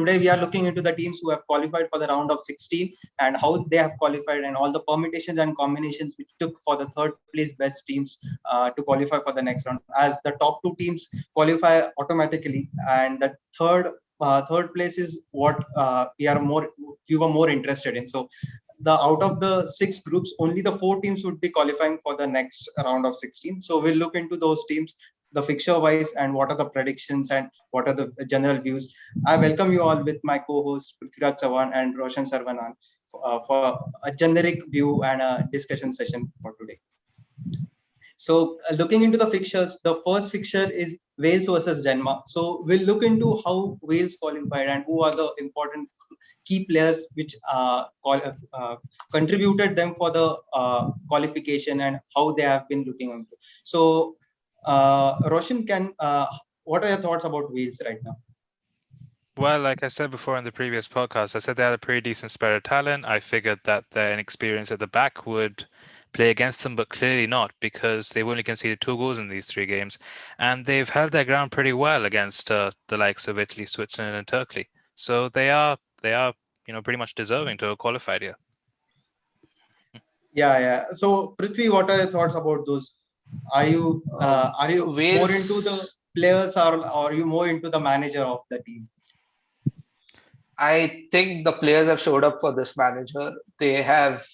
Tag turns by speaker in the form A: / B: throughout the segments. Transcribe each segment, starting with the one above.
A: today we are looking into the teams who have qualified for the round of 16 and how they have qualified and all the permutations and combinations which took for the third place best teams to qualify for the next round, as the top two teams qualify automatically, and the third place is what we were more interested in. So the out of the six groups, only the four teams would be qualifying for the next round of 16. So we'll look into those teams, the fixture wise, and what are the predictions and what are the general views. I welcome you all with my co-host Prithviraj Chavan and Roshan Sarvanan for a generic view and a discussion session for today. So looking into the fixtures, the first fixture is Wales versus Denmark. So we'll look into how Wales qualified and who are the important key players which contributed them for the qualification and how they have been looking into. So Roshan, what are your thoughts about Wales right now?
B: Well, like I said before in the previous podcast, I said they had a pretty decent spread of talent. I figured that their inexperience at the back would play against them, but clearly not, because they've only conceded 2 goals in these 3 games, and they've held their ground pretty well against the likes of Italy, Switzerland, and Turkey. So they are pretty much deserving to have qualified here.
A: Yeah. So Prithvi, what are your thoughts about those? Are you
C: Wales,
A: more into the players, or are you more into the manager of the team?
C: I think the players have showed up for this manager. They have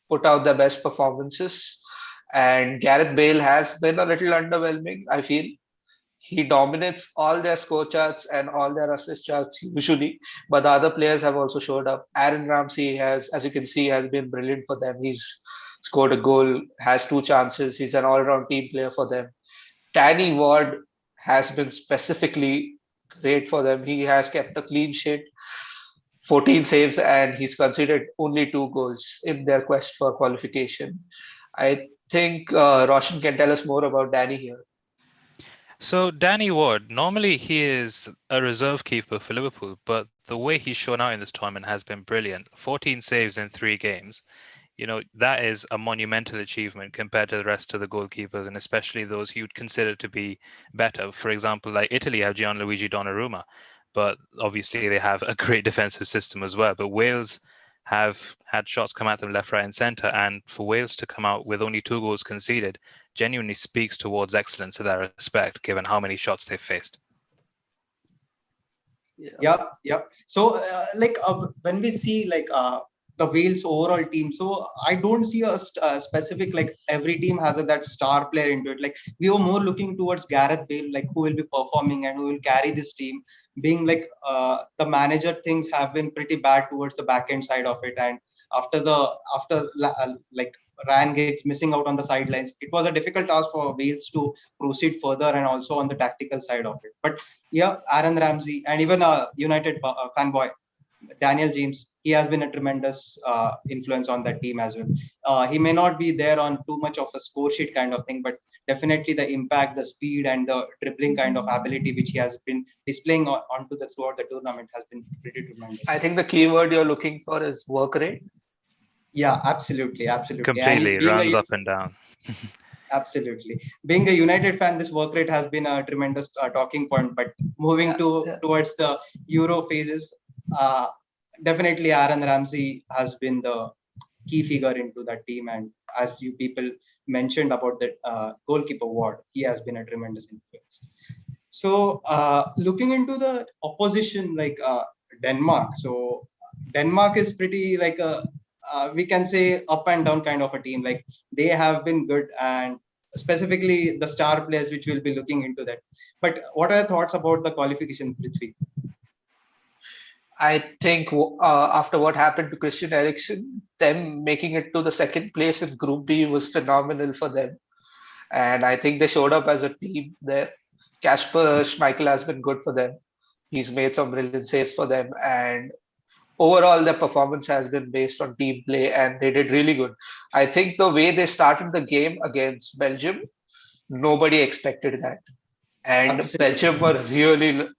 C: put out their best performances, and Gareth Bale has been a little underwhelming, I feel. He dominates all their score charts and all their assist charts usually, but the other players have also showed up. Aaron Ramsey has, as you can see, has been brilliant for them. He's scored a goal, has 2 chances. He's an all-round team player for them. Danny Ward has been specifically great for them. He has kept a clean sheet, 14 saves, and he's conceded only 2 goals in their quest for qualification. I think Roshan can tell us more about Danny here.
B: So Danny Ward, normally he is a reserve keeper for Liverpool, but the way he's shown out in this tournament has been brilliant. 14 saves in 3 games. That is a monumental achievement compared to the rest of the goalkeepers, and especially those you'd consider to be better. For example, like Italy have Gianluigi Donnarumma, but obviously they have a great defensive system as well. But Wales have had shots come at them left, right, and centre, and for Wales to come out with only 2 goals conceded genuinely speaks towards excellence in that respect, given how many shots they've faced.
A: Yeah. So when we see the Wales overall team, so I don't see a specific, like every team has that star player into it. Like we were more looking towards Gareth Bale, like who will be performing and who will carry this team. Being the manager, things have been pretty bad towards the back end side of it, and after Ryan Giggs missing out on the sidelines, it was a difficult task for Wales to proceed further and also on the tactical side of it. But yeah, Aaron Ramsey and even a United fanboy, Daniel James, he has been a tremendous influence on that team as well. He may not be there on too much of a score sheet kind of thing, but definitely the impact, the speed, and the dribbling kind of ability which he has been displaying onto the throughout the tournament has been pretty tremendous.
C: I think the key word you're looking for is work rate.
A: Yeah, absolutely.
B: Completely runs up and down.
A: Absolutely. Being a United fan, this work rate has been a tremendous talking point. But moving towards the Euro phases, definitely Aaron Ramsey has been the key figure into that team. And as you people mentioned about the goalkeeper Ward, he has been a tremendous influence. So looking into the opposition, Denmark. So Denmark is pretty like a we can say up and down kind of a team. Like they have been good, and specifically the star players which we'll be looking into that. But what are your thoughts about the qualification, Prithvi?
C: I think after what happened to Christian Eriksen, them making it to the second place in Group B was phenomenal for them. And I think they showed up as a team there. Kasper Schmeichel has been good for them. He's made some brilliant saves for them. And overall, their performance has been based on team play, and they did really good. I think the way they started the game against Belgium, nobody expected that. And
A: Absolutely.
C: Belgium were really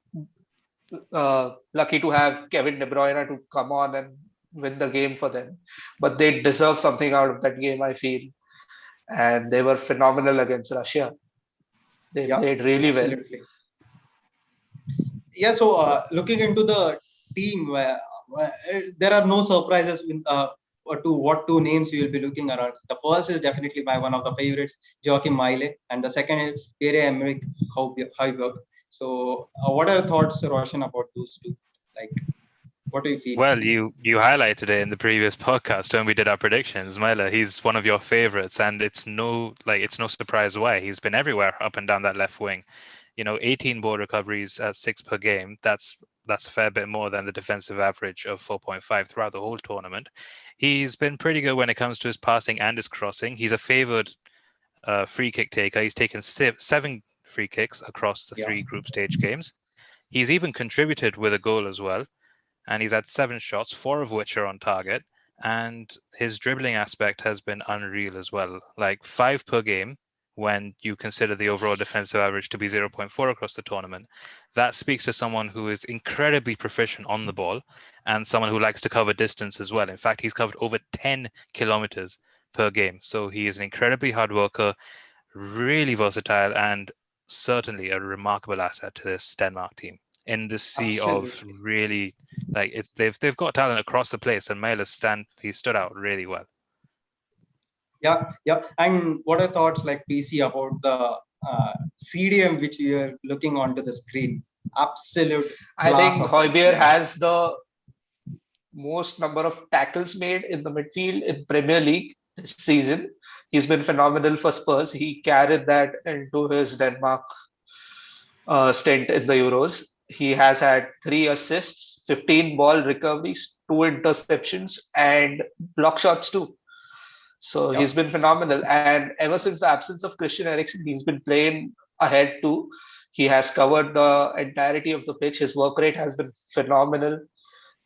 C: lucky to have Kevin De Bruyne to come on and win the game for them. But they deserve something out of that game, I feel. And they were phenomenal against Russia. They played really well.
A: Absolutely. Yeah, so looking into the team, there are no surprises to what two names you will be looking around. The first is definitely my one of the favorites, Joachim Meile, and the second is Pierre-Emerick Højbjerg. So, what are your thoughts, Roshan, about those two? Like, what do you feel?
B: Well, you highlighted it in the previous podcast when we did our predictions. Myla, he's one of your favorites, and it's no surprise why. He's been everywhere up and down that left wing. 18 ball recoveries at 6 per game. That's a fair bit more than the defensive average of 4.5 throughout the whole tournament. He's been pretty good when it comes to his passing and his crossing. He's a favored free kick taker. He's taken 7 free kicks across the 3 group stage games. He's even contributed with a goal as well, and he's had 7 shots, 4 of which are on target. And his dribbling aspect has been unreal as well, like 5 per game when you consider the overall defensive average to be 0.4 across the tournament. That speaks to someone who is incredibly proficient on the ball and someone who likes to cover distance as well. In fact, he's covered over 10 kilometers per game. So he is an incredibly hard worker, really versatile, and certainly a remarkable asset to this Denmark team in the sea of
A: Absolutely.
B: really they've got talent across the place, and he stood out really well.
A: Yeah. And what are thoughts like PC about the CDM which we are looking onto the screen? Absolute.
C: I
A: glass
C: think
A: of
C: Højbjerg
A: that.
C: has the most number of tackles made in the midfield in Premier League this season. He's been phenomenal for Spurs. He carried that into his Denmark stint in the Euros. He has had 3 assists, 15 ball recoveries, 2 interceptions, and block shots too. So
A: Yeah.
C: he's been phenomenal. And ever since the absence of Christian Eriksen, he's been playing ahead too. He has covered the entirety of the pitch. His work rate has been phenomenal.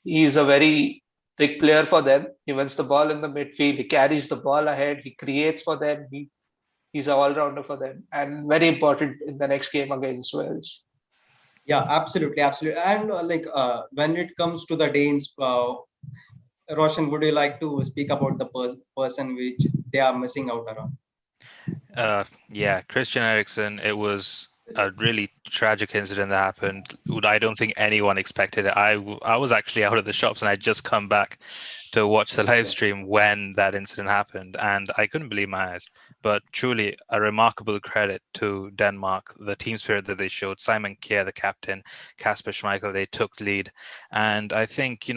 C: He's a very big player for them. He wins the ball in the midfield. He carries the ball ahead. He creates for them. He's an all-rounder for them, and very important in the next game against Wales.
A: Yeah, absolutely. And when it comes to the Danes, Roshan, would you like to speak about the person which they are missing out around?
B: Yeah, Christian Eriksen. It was a really tragic incident that happened. I don't think anyone expected it. I was actually out of the shops, and I'd just come back to watch the live stream when that incident happened, and I couldn't believe my eyes. But truly, a remarkable credit to Denmark, the team spirit that they showed. Simon Kjær, the captain, Kasper Schmeichel, they took the lead, and I think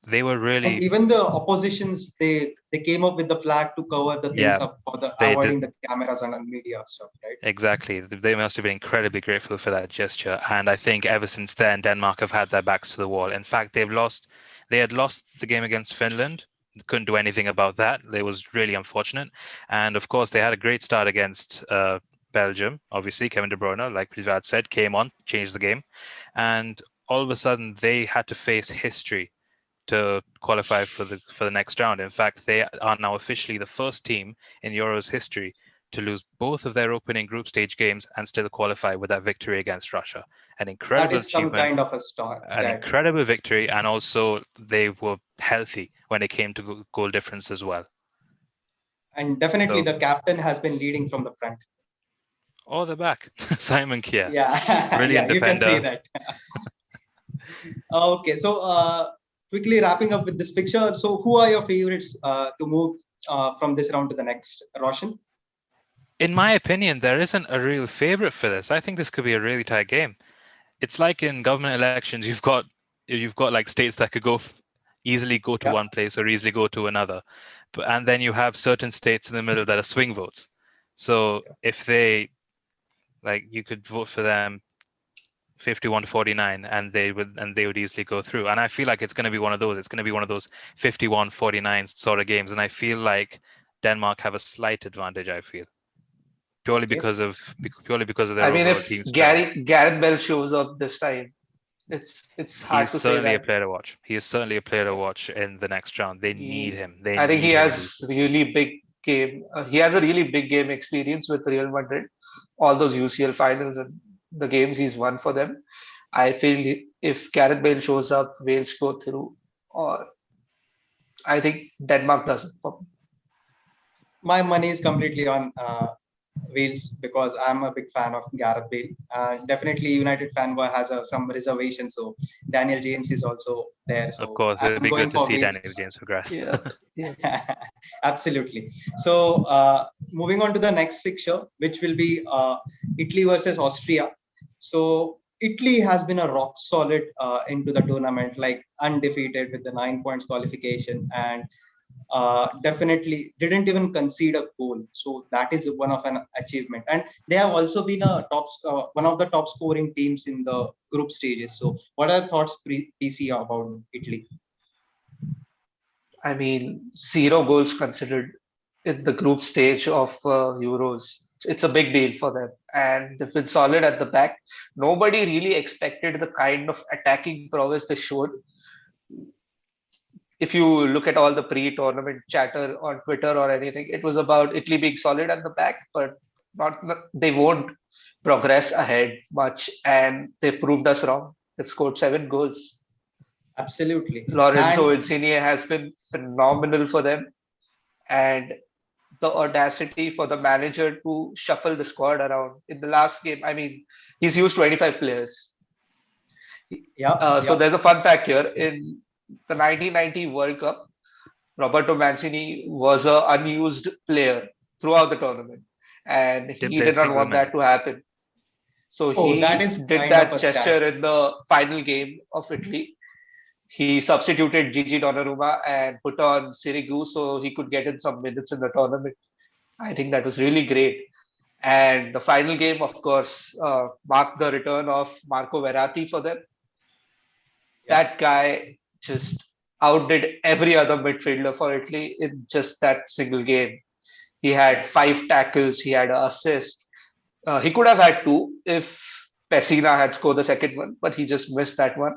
B: they were
A: And
B: really,
A: even the oppositions, they came up with the flag to cover the things
B: yeah,
A: up for the
B: they did.
A: avoiding the cameras and media stuff, right?
B: Exactly. They must have been incredibly grateful for that gesture. And I think ever since then, Denmark have had their backs to the wall. In fact, they had lost the game against Finland. Couldn't do anything about that. It was really unfortunate. And of course, they had a great start against Belgium. Obviously, Kevin De Bruyne, like Privat said, came on, changed the game. And all of a sudden, they had to face history to qualify for the next round. In fact, they are now officially the first team in Euros history to lose both of their opening group stage games and still qualify with that victory against Russia. An
A: That
B: incredible
A: is some
B: achievement,
A: kind of a
B: an
A: stat.
B: incredible victory, and also they were healthy when it came to goal difference as well.
A: And definitely
B: So,
A: the captain has been leading from the front.
B: oh, they're back. Simon Kjær,
A: Yeah, yeah,
B: brilliant
A: you can say
B: defender.
A: that. Okay, so quickly wrapping up with this picture. So, who are your favorites to move from this round to the next, Roshan?
B: In my opinion, there isn't a real favorite for this. I think this could be a really tight game. It's like in government elections, you've got like states that could easily go to
A: Yeah,
B: one place or easily go to another, and then you have certain states in the middle that are swing votes. So if you could vote for them 51 to 49, and they would easily go through. And I feel like it's going to be one of those. It's going to be one of those 51-49 sort of games, and I feel like Denmark have a slight advantage. I feel purely
A: okay.
B: because of
C: I
B: their
C: mean,
B: overall
C: if
B: team spirit.
C: Gareth Bell shows up this time, it's
B: He's
C: hard to say
B: certainly a
C: that.
B: player to watch. He is certainly a player to watch in the next round. They need
C: He,
B: him. They
C: I think he
B: need him in these.
C: has really big game. He has a really big game experience with Real Madrid. All those UCL finals and the games he's won for them. I feel if Gareth Bale shows up, Wales go through. Or I think Denmark doesn't. For me.
A: My money is completely on Wales because I'm a big fan of Gareth Bale. Definitely, United fan boy has some reservation. So Daniel James is also there.
B: Of
A: So
B: course, it'd
A: I'm
B: be
A: going
B: good to
A: for
B: see
A: Wales.
B: Daniel James progress.
C: Yeah, yeah.
A: Absolutely. So moving on to the next fixture, which will be Italy versus Austria. So Italy has been a rock solid into the tournament, like undefeated with the 9 points qualification, and definitely didn't even concede a goal. So that is one of an achievement. And they have also been one of the top scoring teams in the group stages. So what are thoughts, PC, about Italy?
C: I mean, 0 goals considered in the group stage of Euros. It's a big deal for them. And they've been solid at the back. Nobody really expected the kind of attacking prowess they showed. If you look at all the pre-tournament chatter on Twitter or anything, it was about Italy being solid at the back, but not they won't progress ahead much. And they've proved us wrong. They've scored 7 goals.
A: Absolutely.
C: Lorenzo
A: And
C: Insigne has been phenomenal for them. And the audacity for the manager to shuffle the squad around in the last game. I mean, he's used 25 players.
A: yeah,
C: So
A: yeah,
C: there's a fun fact here. In the 1990 World Cup, Roberto Mancini was an unused player throughout the tournament, and
B: Didn't
C: he
B: play a
C: did not
B: single
C: want that
B: minute.
C: to happen. So
A: oh, that
C: he
A: is
C: did
A: kind of
C: that
A: a stat.
C: gesture in the final game of Italy. He substituted Gigi Donnarumma and put on Sirigu so he could get in some minutes in the tournament. I think that was really great. And the final game, of course, marked the return of Marco Verratti for them.
A: Yeah,
C: That guy just outdid every other midfielder for Italy in just that single game. He had 5 tackles, he had an assist. He could have had 2 if Pessina had scored the second one, but he just missed that one.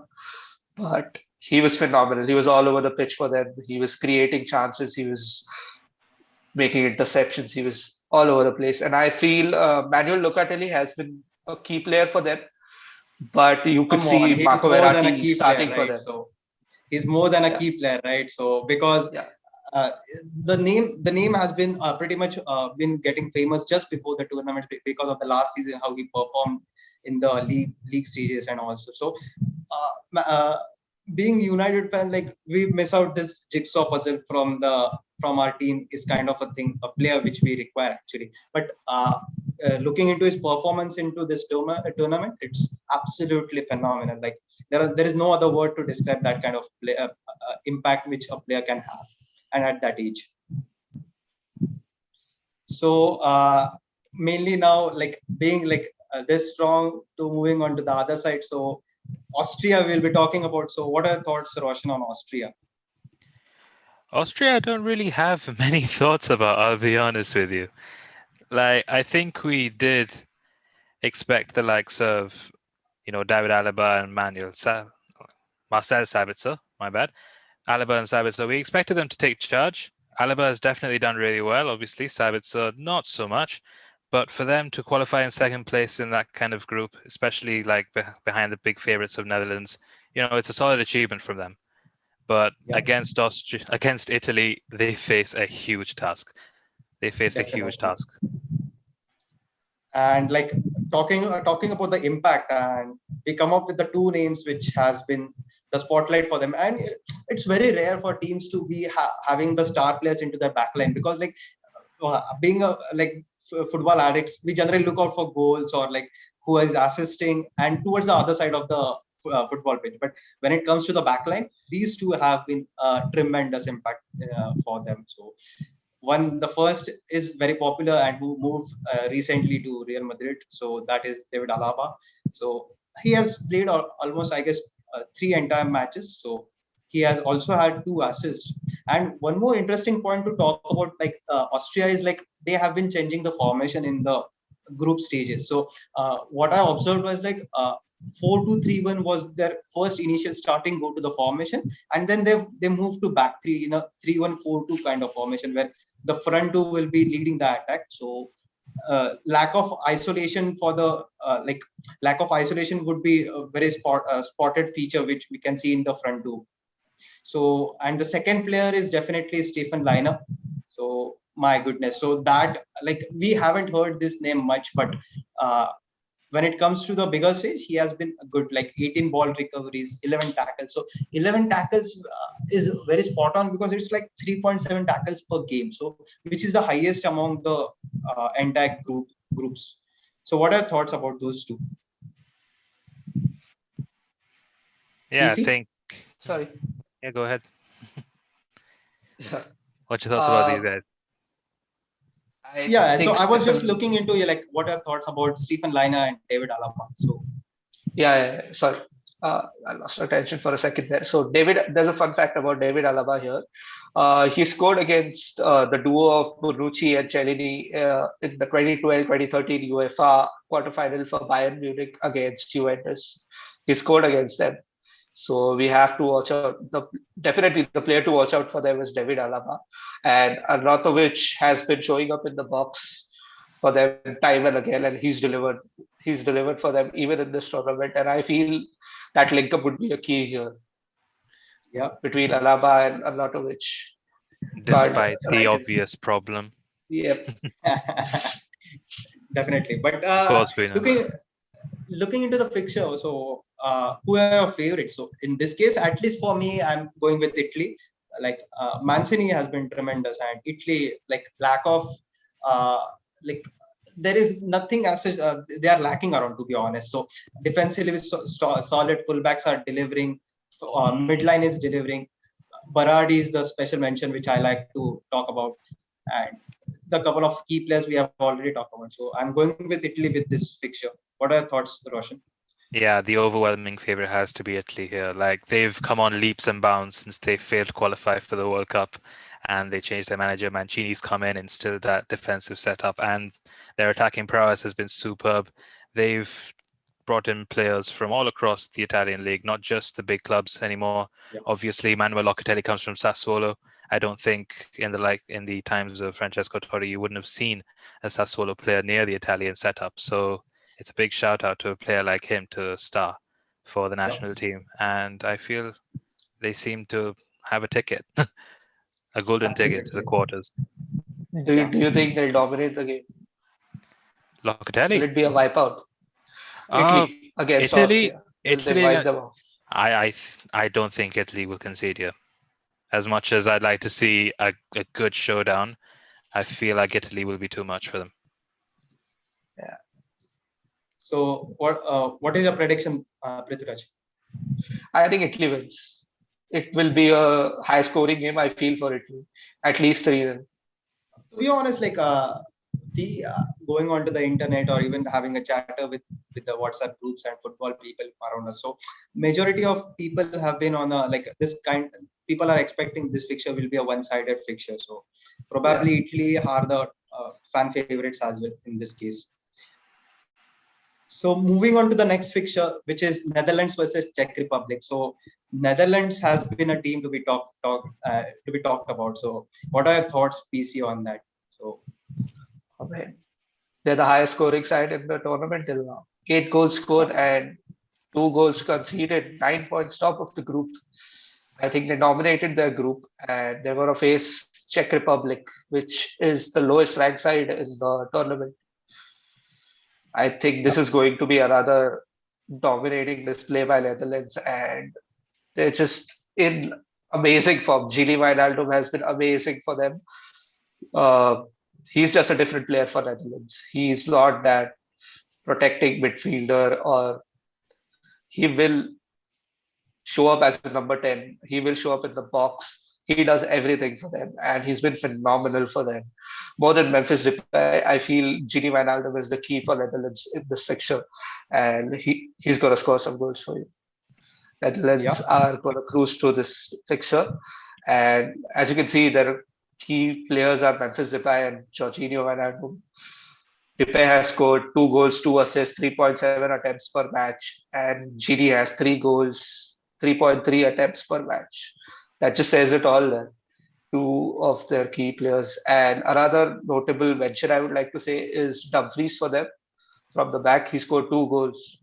C: But he was phenomenal. He was all over the pitch for them. He was creating chances. He was making interceptions. He was all over the place. And I feel Manuel Locatelli has been a key player for them. But you could
A: come on,
C: see
A: he's
C: Marco
A: more than a
C: Verratti
A: key player,
C: starting for
A: right?
C: them.
A: So he's more than a
C: Yeah,
A: key player, right? So because
C: yeah,
A: uh, the name has been pretty much been getting famous just before the tournament because of the last season, how he performed in the league stages and also. So being United fan, like we miss out this jigsaw puzzle from our team is kind of a thing, a player which we require actually. But looking into his performance into this tournament, it's absolutely phenomenal. Like there is no other word to describe that kind of impact which a player can have, and at that age. So mainly now, like being like this strong to moving on to the other side. So Austria we'll be talking about. So what are your thoughts, Roshan, on Austria?
B: Austria, I don't really have many thoughts about, I'll be honest with you. Like, I think we did expect the likes of, David Alaba and Marcel Sabitzer, my bad. Alaba and Sabitzer, we expected them to take charge. Alaba has definitely done really well, obviously. Sabitzer, not so much. But for them to qualify in second place in that kind of group, especially like behind the big favorites of Netherlands, it's a solid achievement from them. But
A: Yeah,
B: against Italy, they face a huge task. They face a huge
A: definitely.
B: task.
A: And like talking about the impact, and we come up with the two names which has been the spotlight for them. And it's very rare for teams to be having the star players into their backline, because like being a like football addicts, we generally look out for goals or like who is assisting and towards the other side of the football pitch. But when it comes to the backline, these two have been tremendous impact for them. So the first is very popular and who moved recently to Real Madrid. So that is David Alaba. So he has played almost, I guess, 3 entire matches. So he has also had 2 assists. And one more interesting point to talk about, like Austria, is like they have been changing the formation in the group stages. So what I observed was like 4-2-3-1 was their first initial starting go to the formation, and then they moved to back three in a 3-1-4-2 kind of formation where the front two will be leading the attack. So lack of isolation for the lack of isolation would be a very spotted feature which we can see in the front two. So, and the second player is definitely Stephen Liner. So My goodness. So that, like, we haven't heard this name much, but when it comes to the bigger stage, he has been good, like 18 ball recoveries, 11 tackles. So 11 tackles is very spot on, because it's like 3.7 tackles per game. So which is the highest among the entire groups. So what are your thoughts about those two?
B: Yeah, I
A: PC?
B: think.
C: Sorry.
B: Yeah, go ahead. What's your thoughts about these guys?
A: Yeah, so
C: think
A: I was just
C: Stephen,
A: looking into like what are thoughts about Stephen Lina and David Alaba. So
C: sorry. I lost attention for a second there. So there's a fun fact about David Alaba here. He scored against the duo of Bonucci and Cellini in the 2012-2013 UEFA quarterfinal for Bayern Munich against Juventus. He scored against them. So we have to watch out. Definitely the player to watch out for them is David Alaba. And Arnautovic has been showing up in the box for them time and again, and he's delivered. He's delivered for them even in this tournament. And I feel that link up would be a key here
A: yeah.
C: between Alaba and Arnautovic. But
B: Despite the obvious problem.
C: Yep.
A: Definitely. But
B: Of course, we know.
A: looking into the fixture, so who are your favorites? So in this case, at least for me, I'm going with Italy. Like Mancini has been tremendous, and Italy, like lack of like there is nothing as such, they are lacking around, to be honest. So defensively, solid fullbacks are delivering. Midline is delivering. Berardi is the special mention which I like to talk about, and the couple of key players we have already talked about. So I'm going with Italy with this fixture. What are your thoughts, Roshan?
B: Yeah, the overwhelming favorite has to be Italy here. Like they've come on leaps and bounds since they failed to qualify for the World Cup, and they changed their manager. Mancini's come in, instilled that defensive setup, and their attacking prowess has been superb. They've brought in players from all across the Italian league, not just the big clubs anymore.
A: Yeah.
B: Obviously, Manuel Locatelli comes from Sassuolo. I don't think in the times of Francesco Totti, you wouldn't have seen a Sassuolo player near the Italian setup. So it's a big shout out to a player like him to star for the national team. And I feel they seem to have a ticket, a golden ticket to the
A: Absolutely.
B: quarters.
C: Do you think they'll dominate the game? Will
B: Locatelli.
C: it be a wipeout?
B: Uh,
C: Italy against
B: Italy,
C: Austria. Will they
B: Italy.
C: wipe them off?
B: I don't think Italy will concede here. As much as I'd like to see a good showdown, I feel like Italy will be too much for them.
C: Yeah.
A: So what is your prediction, Prithviraj?
C: I think Italy wins. It will be a high scoring game, I feel, for Italy. At least 3 runs.
A: To be honest, like we going onto the internet or even having a chatter with the WhatsApp groups and football people around us. So majority of people have been on a like this kind. People are expecting this fixture will be a one-sided fixture. So probably Italy are the fan favorites as well in this case. So moving on to the next fixture, which is Netherlands versus Czech Republic. So Netherlands has been a team to be talked about. So what are your thoughts, PC, on that? So
C: Oh, man. They're the highest scoring side in the tournament till now. 8 goals scored and 2 goals conceded, 9 points top of the group. I think they dominated their group and they were to face Czech Republic, which is the lowest ranked side in the tournament. I think this is going to be a rather dominating display by Netherlands, and they're just in amazing form. Gini Wijnaldum has been amazing for them. He's just a different player for Netherlands. He's not that protecting midfielder, or he will show up as the number 10. He will show up in the box. He does everything for them, and he's been phenomenal for them. More than Memphis Depay, I feel Gini Wijnaldum is the key for Netherlands in this fixture, and he's going to score some goals for you. Netherlands are going to cruise through this fixture, and as you can see, their key players are Memphis Depay and Jorginho Wijnaldum. Depay has scored 2 goals, 2 assists, 3.7 attempts per match, and Gini has 3 goals, 3.3 attempts per match. That just says it all there. 2 of their key players. And another notable mention I would like to say is Dumfries for them. From the back, he scored 2 goals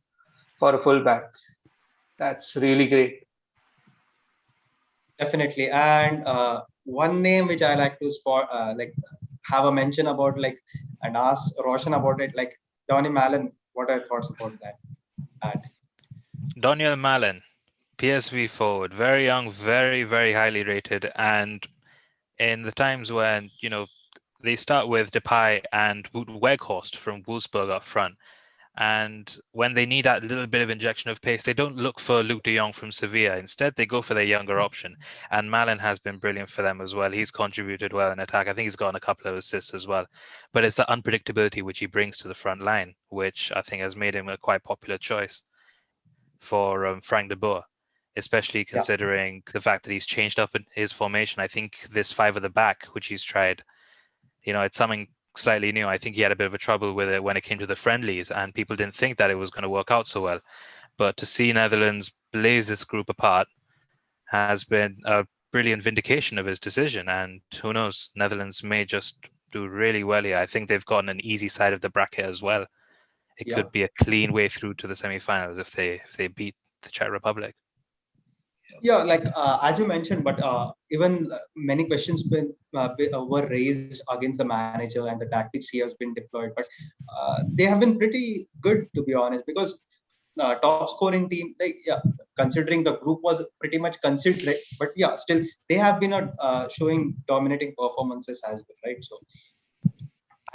C: for a full back. That's really great.
A: Definitely. And one name which I like to have a mention about like and ask Roshan about it. Like Donny Malen, what are your thoughts about that?
B: Daniel Malen, PSV forward, very young, very, very highly rated. And in the times when, they start with Depay and Weghorst from Wolfsburg up front. And when they need that little bit of injection of pace, they don't look for Luke de Jong from Sevilla. Instead, they go for their younger option. And Malen has been brilliant for them as well. He's contributed well in attack. I think he's gotten a couple of assists as well. But it's the unpredictability which he brings to the front line, which I think has made him a quite popular choice for Frank de Boer, especially considering the fact that he's changed up in his formation. I think this five at the back, which he's tried, it's something slightly new. I think he had a bit of a trouble with it when it came to the friendlies, and people didn't think that it was going to work out so well. But to see Netherlands blaze this group apart has been a brilliant vindication of his decision. And who knows, Netherlands may just do really well here. I think they've gotten an easy side of the bracket as well. It could be a clean way through to the semi-finals if they beat the Czech Republic.
A: Yeah, like as you mentioned, but even many questions were raised against the manager and the tactics he has been deployed, but they have been pretty good, to be honest, because top scoring team, considering the group was pretty much considerate, but still they have been showing dominating performances as well, right? So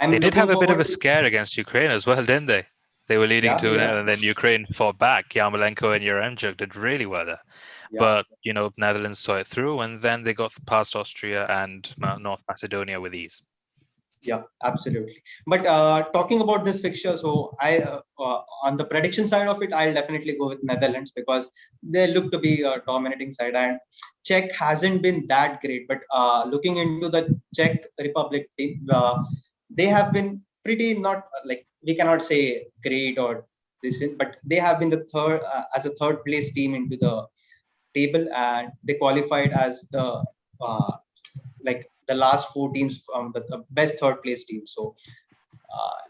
B: they did have a bit of a scare against Ukraine as well, didn't they? They were leading 2-0, and then Ukraine fought back. Yarmolenko and Yaremchuk did really well there. But, Netherlands saw it through, and then they got past Austria and North Macedonia with ease.
A: Yeah, absolutely. But talking about this fixture, so I on the prediction side of it, I'll definitely go with Netherlands because they look to be a dominating side, and Czech hasn't been that great. But looking into the Czech Republic team, they have been pretty not like we cannot say great or this, but they have been the third as a third place team into the table, and they qualified as the the last four teams from the best third place team. So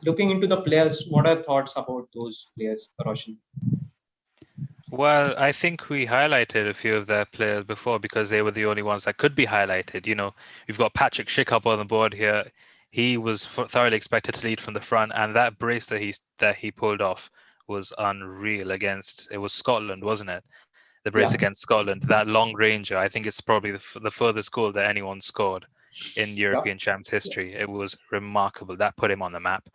A: looking into the players, what are thoughts about those players, Roshan?
B: Well, I think we highlighted a few of their players before because they were the only ones that could be highlighted. We've got Patrick Schick up on the board here. He was thoroughly expected to lead from the front, and that brace that he pulled off was unreal against, it was Scotland, wasn't it? The brace against Scotland, that long ranger. I think it's probably the furthest goal that anyone scored in European champs history. It was remarkable. That put him on the map.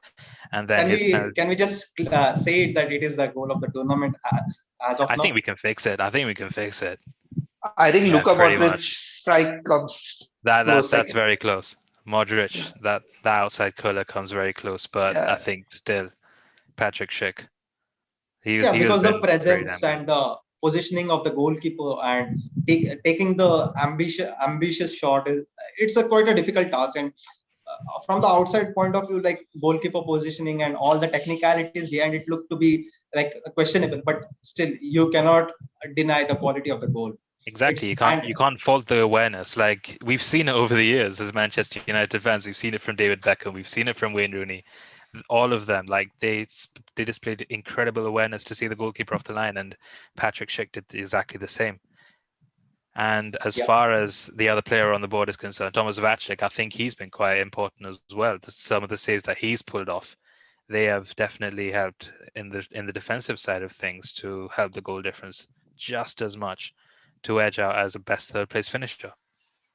B: And then
A: can we just say that it is the goal of the tournament as of now?
B: I think we can fix it. I think
C: Luka Modric strike comes.
B: That's very close. Modric, that outside curler comes very close, but I think still Patrick Schick.
A: Because the presence and the positioning of the goalkeeper and taking the ambitious shot it's quite a difficult task, and from the outside point of view, like goalkeeper positioning and all the technicalities behind it look to be like questionable, but still you cannot deny the quality of the goal.
B: Exactly. You can't fault the awareness. Like we've seen it over the years as Manchester United fans. We've seen it from David Beckham. We've seen it from Wayne Rooney. All of them, like they displayed incredible awareness to see the goalkeeper off the line, and Patrick Schick did exactly the same. And as far as the other player on the board is concerned, Thomas Vaclik, I think he's been quite important as well. Some of the saves that he's pulled off, they have definitely helped in the defensive side of things to help the goal difference just as much to edge out as a best third place finisher.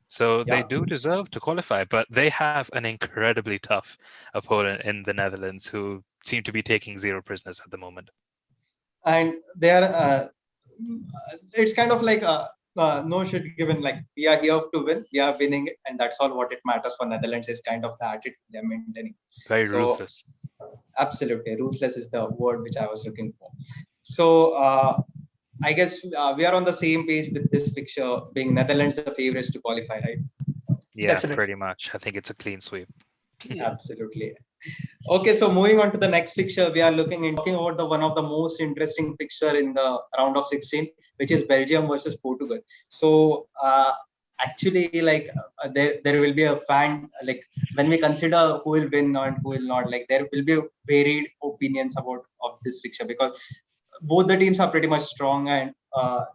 B: So they do deserve to qualify, but they have an incredibly tough opponent in the Netherlands who seem to be taking zero prisoners at the moment.
A: And they are, it's kind of like no shit given, like we are here to win, we are winning it, and that's all what it matters for Netherlands is kind of the attitude they're maintaining.
B: Very ruthless.
A: Absolutely. Ruthless is the word which I was looking for. So, I guess we are on the same page with this fixture being Netherlands the favorites to qualify, right?
B: Yeah,
C: Definitely.
B: Pretty much. I think it's a clean sweep.
A: Absolutely. Okay, so moving on to the next fixture, we are talking about the one of the most interesting fixture in the round of 16, which is Belgium versus Portugal. So actually, like there will be a fan, like when we consider who will win and who will not, like there will be varied opinions of this fixture, because both the teams are pretty much strong, and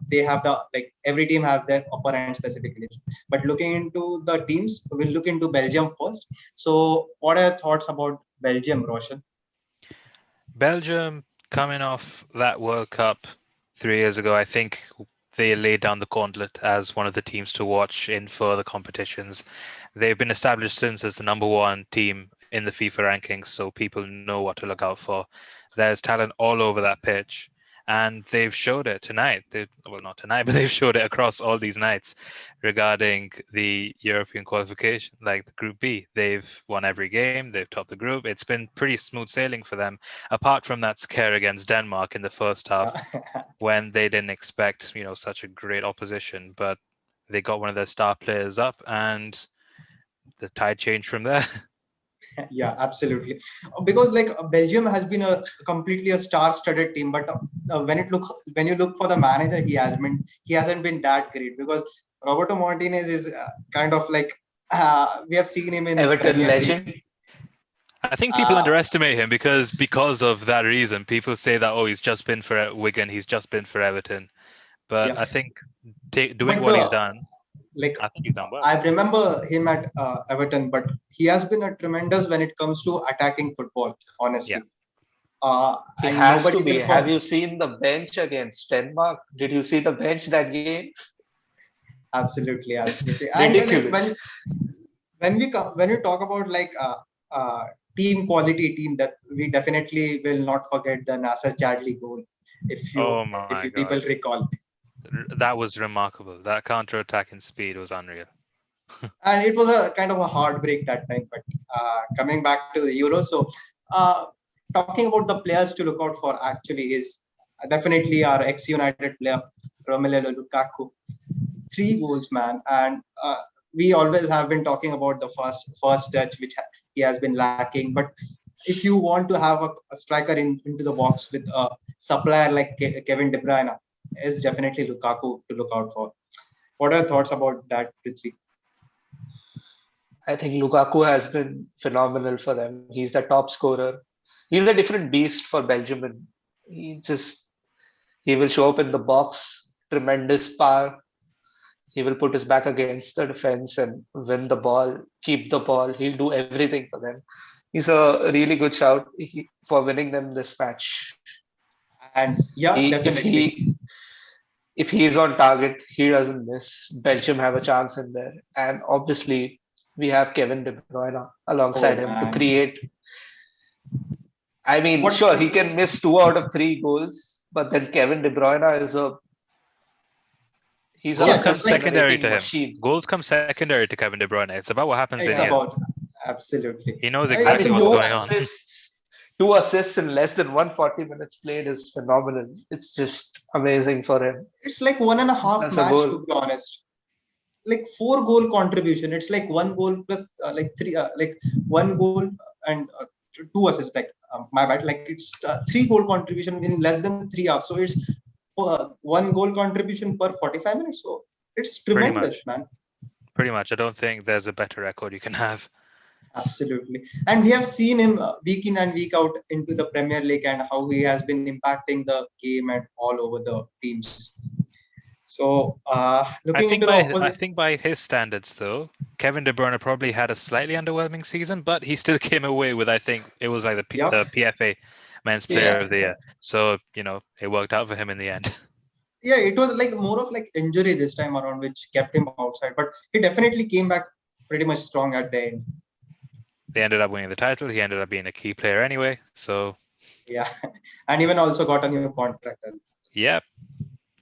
A: they have the like every team have their upper hand specifically. But looking into the teams, we'll look into Belgium first. So, what are your thoughts about Belgium, Roshan?
B: Belgium coming off that World Cup 3 years ago, I think they laid down the gauntlet as one of the teams to watch in further competitions. They've been established since as the number one team in the FIFA rankings, so people know what to look out for. There's talent all over that pitch, and they've showed it tonight. Well, not tonight, but they've showed it across all these nights regarding the European qualification, like the Group B. They've won every game, they've topped the group. It's been pretty smooth sailing for them, apart from that scare against Denmark in the first half when they didn't expect, such a great opposition, but they got one of their star players up and the tide changed from there.
A: Yeah, absolutely. Because like Belgium has been a completely a star-studded team, but when you look for the manager, he hasn't been that great, because Roberto Martinez is kind of like we have seen him in
C: Everton
A: Premier League.
C: legend.
B: I think people
A: Uh,
B: underestimate him because of that reason. People say that, oh, he's just been for Wigan, he's just been for Everton. But
A: Yeah.
B: I think doing
A: But
B: what he's done,
A: like
B: I think he's done well.
A: I remember him at Everton, but he has been a tremendous when it comes to attacking football, honestly.
B: Yeah.
C: He
A: And
C: has
A: nobody
C: to be.
A: will
C: Have you seen the bench against Denmark? Did you see the bench that game?
A: absolutely, absolutely. And
C: Ridiculous.
A: when you talk about like team quality team, that we definitely will not forget the Nasser Chadli goal, if you
B: Oh my
A: people
B: God.
A: recall.
B: That was remarkable. That counter-attacking speed was unreal.
A: And it was a kind of a heartbreak that time. But coming back to the Euro, so uh, talking about the players to look out for actually is definitely our ex-United player Romelu Lukaku. 3 goals, man, and we always have been talking about the first touch, which he has been lacking. But if you want to have a striker into the box with a supplier like Kevin De Bruyne, is definitely Lukaku to look out for. What are your thoughts about that, Prithvi?
C: I think Lukaku has been phenomenal for them. He's the top scorer. He's a different beast for Belgium. And he will show up in the box, tremendous power. He will put his back against the defense and win the ball, keep the ball. He'll do everything for them. He's a really good shout for winning them this match.
A: And yeah,
C: He,
A: definitely.
C: if he is on target, he doesn't miss. Belgium have a chance in there, and obviously we have Kevin De Bruyne alongside
A: Oh
C: him to
A: man,
C: create. I mean,
A: what?
C: sure, he can miss 2 out of 3 goals, but then Kevin De Bruyne is he's an
B: Goals
A: Yes,
B: come
C: assist
A: like
B: secondary
C: generating
B: to him.
C: machine.
B: Goals come secondary to Kevin De Bruyne. It's about what happens
A: It's
B: in the end.
A: about absolutely.
B: He knows
C: I
A: It's
B: exactly
C: mean,
B: what's
A: more.
B: going on.
C: 2 assists in less than 140 minutes played is phenomenal. It's just amazing for him.
A: It's like 1.5
C: That's a
A: match,
C: goal.
A: to be honest. Like 4 goal contribution. It's like 1 goal plus like 3, like 1 goal and 2 assists. Like my bad. Like it's 3 goal contribution in less than 3 hours. So it's 1 goal contribution per 45 minutes. So it's
B: Pretty
A: tremendous,
B: much.
A: man.
B: Pretty much. I don't think there's a better record you can have.
A: Absolutely. And we have seen him week in and week out into the Premier League, and how he has been impacting the game and all over the teams. So looking into the
B: I
A: opposite.
B: think by his standards, though, Kevin De Bruyne probably had a slightly underwhelming season, but he still came away with, I think it was like the
A: Yep.
B: PFA Men's Player of the Year. So it worked out for him in the end.
A: Yeah, it was like more of like injury this time around, which kept him outside. But he definitely came back pretty much strong at the end.
B: They ended up winning the title. He ended up being a key player anyway. So
A: Yeah, and even also got a new contract.
B: yeah.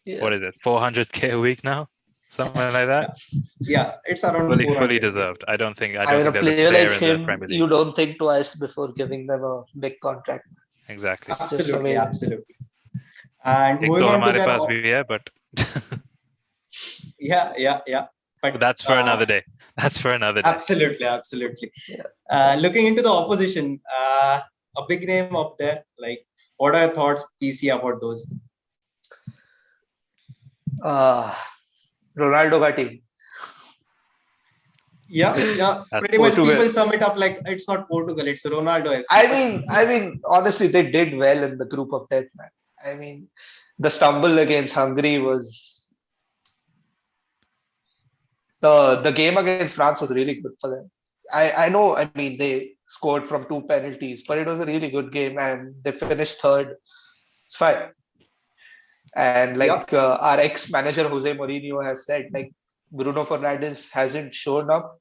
B: What is it? 400K a week now? Something like that.
A: Yeah, it's around
B: Fully
A: 400.
B: deserved. I don't think
C: I mean, a
B: there's a
C: player
B: player
C: like
B: in the
C: him,
B: Premier League.
C: you don't think twice before giving them a big contract.
B: Exactly.
C: It's just
A: Absolutely,
C: amazing.
A: absolutely. And
B: एक
A: moving
B: तो
A: on to
B: हमारे
A: their
B: पास भी है, but
A: yeah. But
B: that's for another day. That's for another day.
A: Absolutely.
C: Yeah.
A: Looking into the opposition, a big name up there. Like, what are your thoughts, PC, about those?
C: Ronaldo ka team.
A: Yeah.
B: That's
A: Pretty much
C: Portugal.
A: people sum it up like it's not Portugal, it's Ronaldo FC.
C: I mean, honestly, they did well in the group of death, man. I mean, the stumble against Hungary was the game against France was really good for them. I know, I mean, they scored from 2 penalties, but it was a really good game and they finished third. It's fine. And
A: Yeah.
C: like our ex-manager Jose Mourinho has said, like Bruno Fernandes hasn't shown up.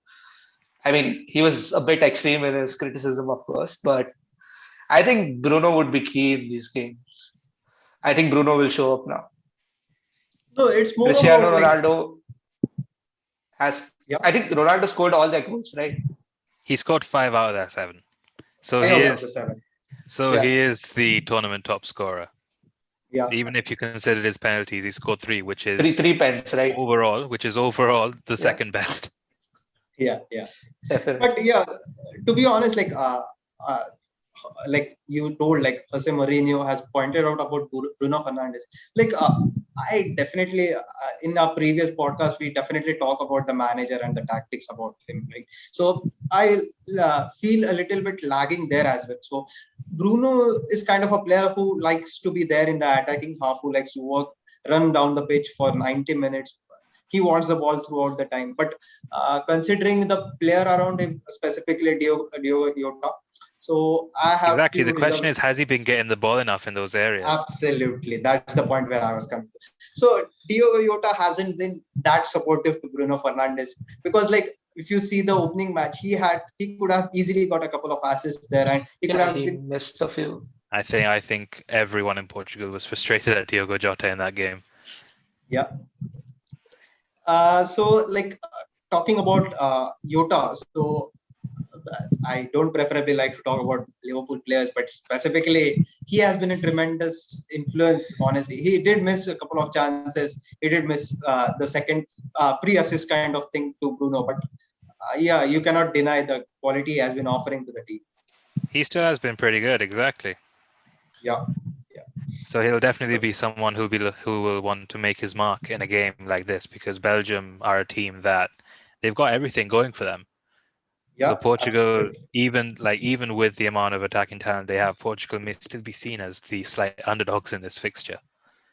C: I mean, he was a bit extreme in his criticism, of course, but I think Bruno would be key in these games. I think Bruno will show up now.
A: No, it's more
C: Cristiano
A: about like,
C: Ronaldo has,
A: yeah,
C: I think Ronaldo scored all their goals, right?
B: He scored 5 out of that 7. So
A: 5
B: he
A: out
B: is
A: of the 7.
C: Yeah.
B: he is the tournament top scorer.
A: Yeah.
B: Even if you consider his penalties, he scored 3, which
C: Three
B: is
C: three pens, right?
B: overall the
C: Yeah.
B: second best.
A: Yeah. Yeah.
C: Definitely.
A: But yeah, to be honest, like you told, like Jose Mourinho has pointed out about Bruno Fernandes. Like I definitely in our previous podcast we definitely talk about the manager and the tactics about him, right? So I feel a little bit lagging there as well. So Bruno is kind of a player who likes to be there in the attacking half, who likes to run down the pitch for 90 minutes. He wants the ball throughout the time, but considering the player around him, specifically Diogo Jota, so I have
B: Exactly.
A: few
B: The question
A: reservations.
B: is, has he been getting the ball enough in those areas?
A: Absolutely, that's the point where I was coming to. So Diogo Jota hasn't been that supportive to Bruno Fernandes because, like, if you see the opening match, he could have easily got a couple of assists there, and he could
C: Yeah,
A: have
C: he
A: been.
C: missed a few.
B: I think everyone in Portugal was frustrated at Diogo Jota in that game.
A: Yeah. So like talking about Jota, so I don't preferably like to talk about Liverpool players, but specifically, he has been a tremendous influence. Honestly, he did miss a couple of chances. He did miss the second pre-assist kind of thing to Bruno, but yeah, you cannot deny the quality he has been offering to the team.
B: He still has been pretty good, exactly.
A: Yeah,
B: So he'll definitely
A: so
B: be someone who will want to make his mark in a game like this because Belgium are a team that they've got everything going for them. So
A: yeah,
B: Portugal,
A: absolutely.
B: even with the amount of attacking talent they have, Portugal may still be seen as the slight underdogs in this fixture.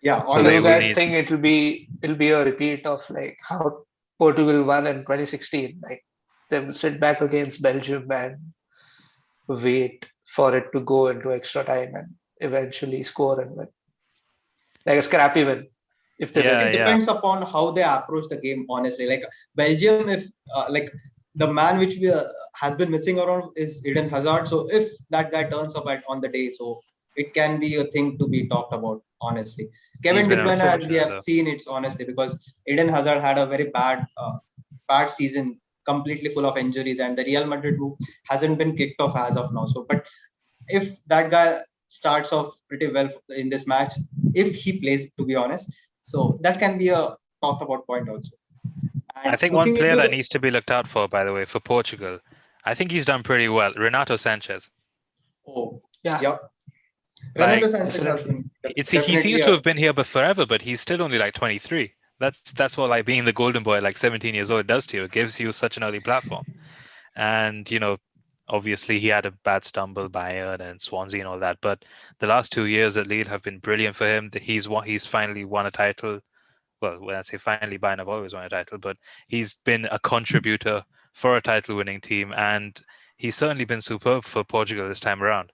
A: Yeah,
B: So
C: Do
B: they
C: you
B: will
A: honestly,
C: guys
B: need.
C: think it'll be a repeat of like how Portugal won in 2016? Like they will sit back against Belgium and wait for it to go into extra time and eventually score and win. Like a scrappy win if they
B: Yeah,
C: win.
A: it
B: yeah.
A: depends upon how they approach the game. Honestly, like Belgium, if like the man which has been missing around is Eden Hazard. So if that guy turns up on the day, so it can be a thing to be talked about. Honestly,
B: He's
A: Kevin De
B: been
A: Bruyne, as we
B: unfortunate
A: have
B: though.
A: seen, it's honestly because Eden Hazard had a very bad season, completely full of injuries, and the Real Madrid move hasn't been kicked off as of now. So, but if that guy starts off pretty well in this match, if he plays, to be honest, so that can be a talked about point also.
B: I
A: And
B: think one
A: looking
B: player
A: into
B: that
A: the
B: needs to be looked out for, by the way, for Portugal, I think he's done pretty well. Renato Sanchez.
A: oh
C: Yeah,
A: yeah, Renato
B: Like
A: Sanchez has
C: definitely.
A: been
B: he
A: definitely
B: seems to
A: a
B: have been here but forever, but he's still only like 23. That's what like being the golden boy at like 17 years old does to you. It gives you such an early platform. And obviously he had a bad stumble, Bayern and Swansea and all that. But the last 2 years at Lille have been brilliant for him. He's finally won a title. Well, when I say finally, Bayern have always won a title, but he's been a contributor for a title-winning team, and he's certainly been superb for Portugal this time around.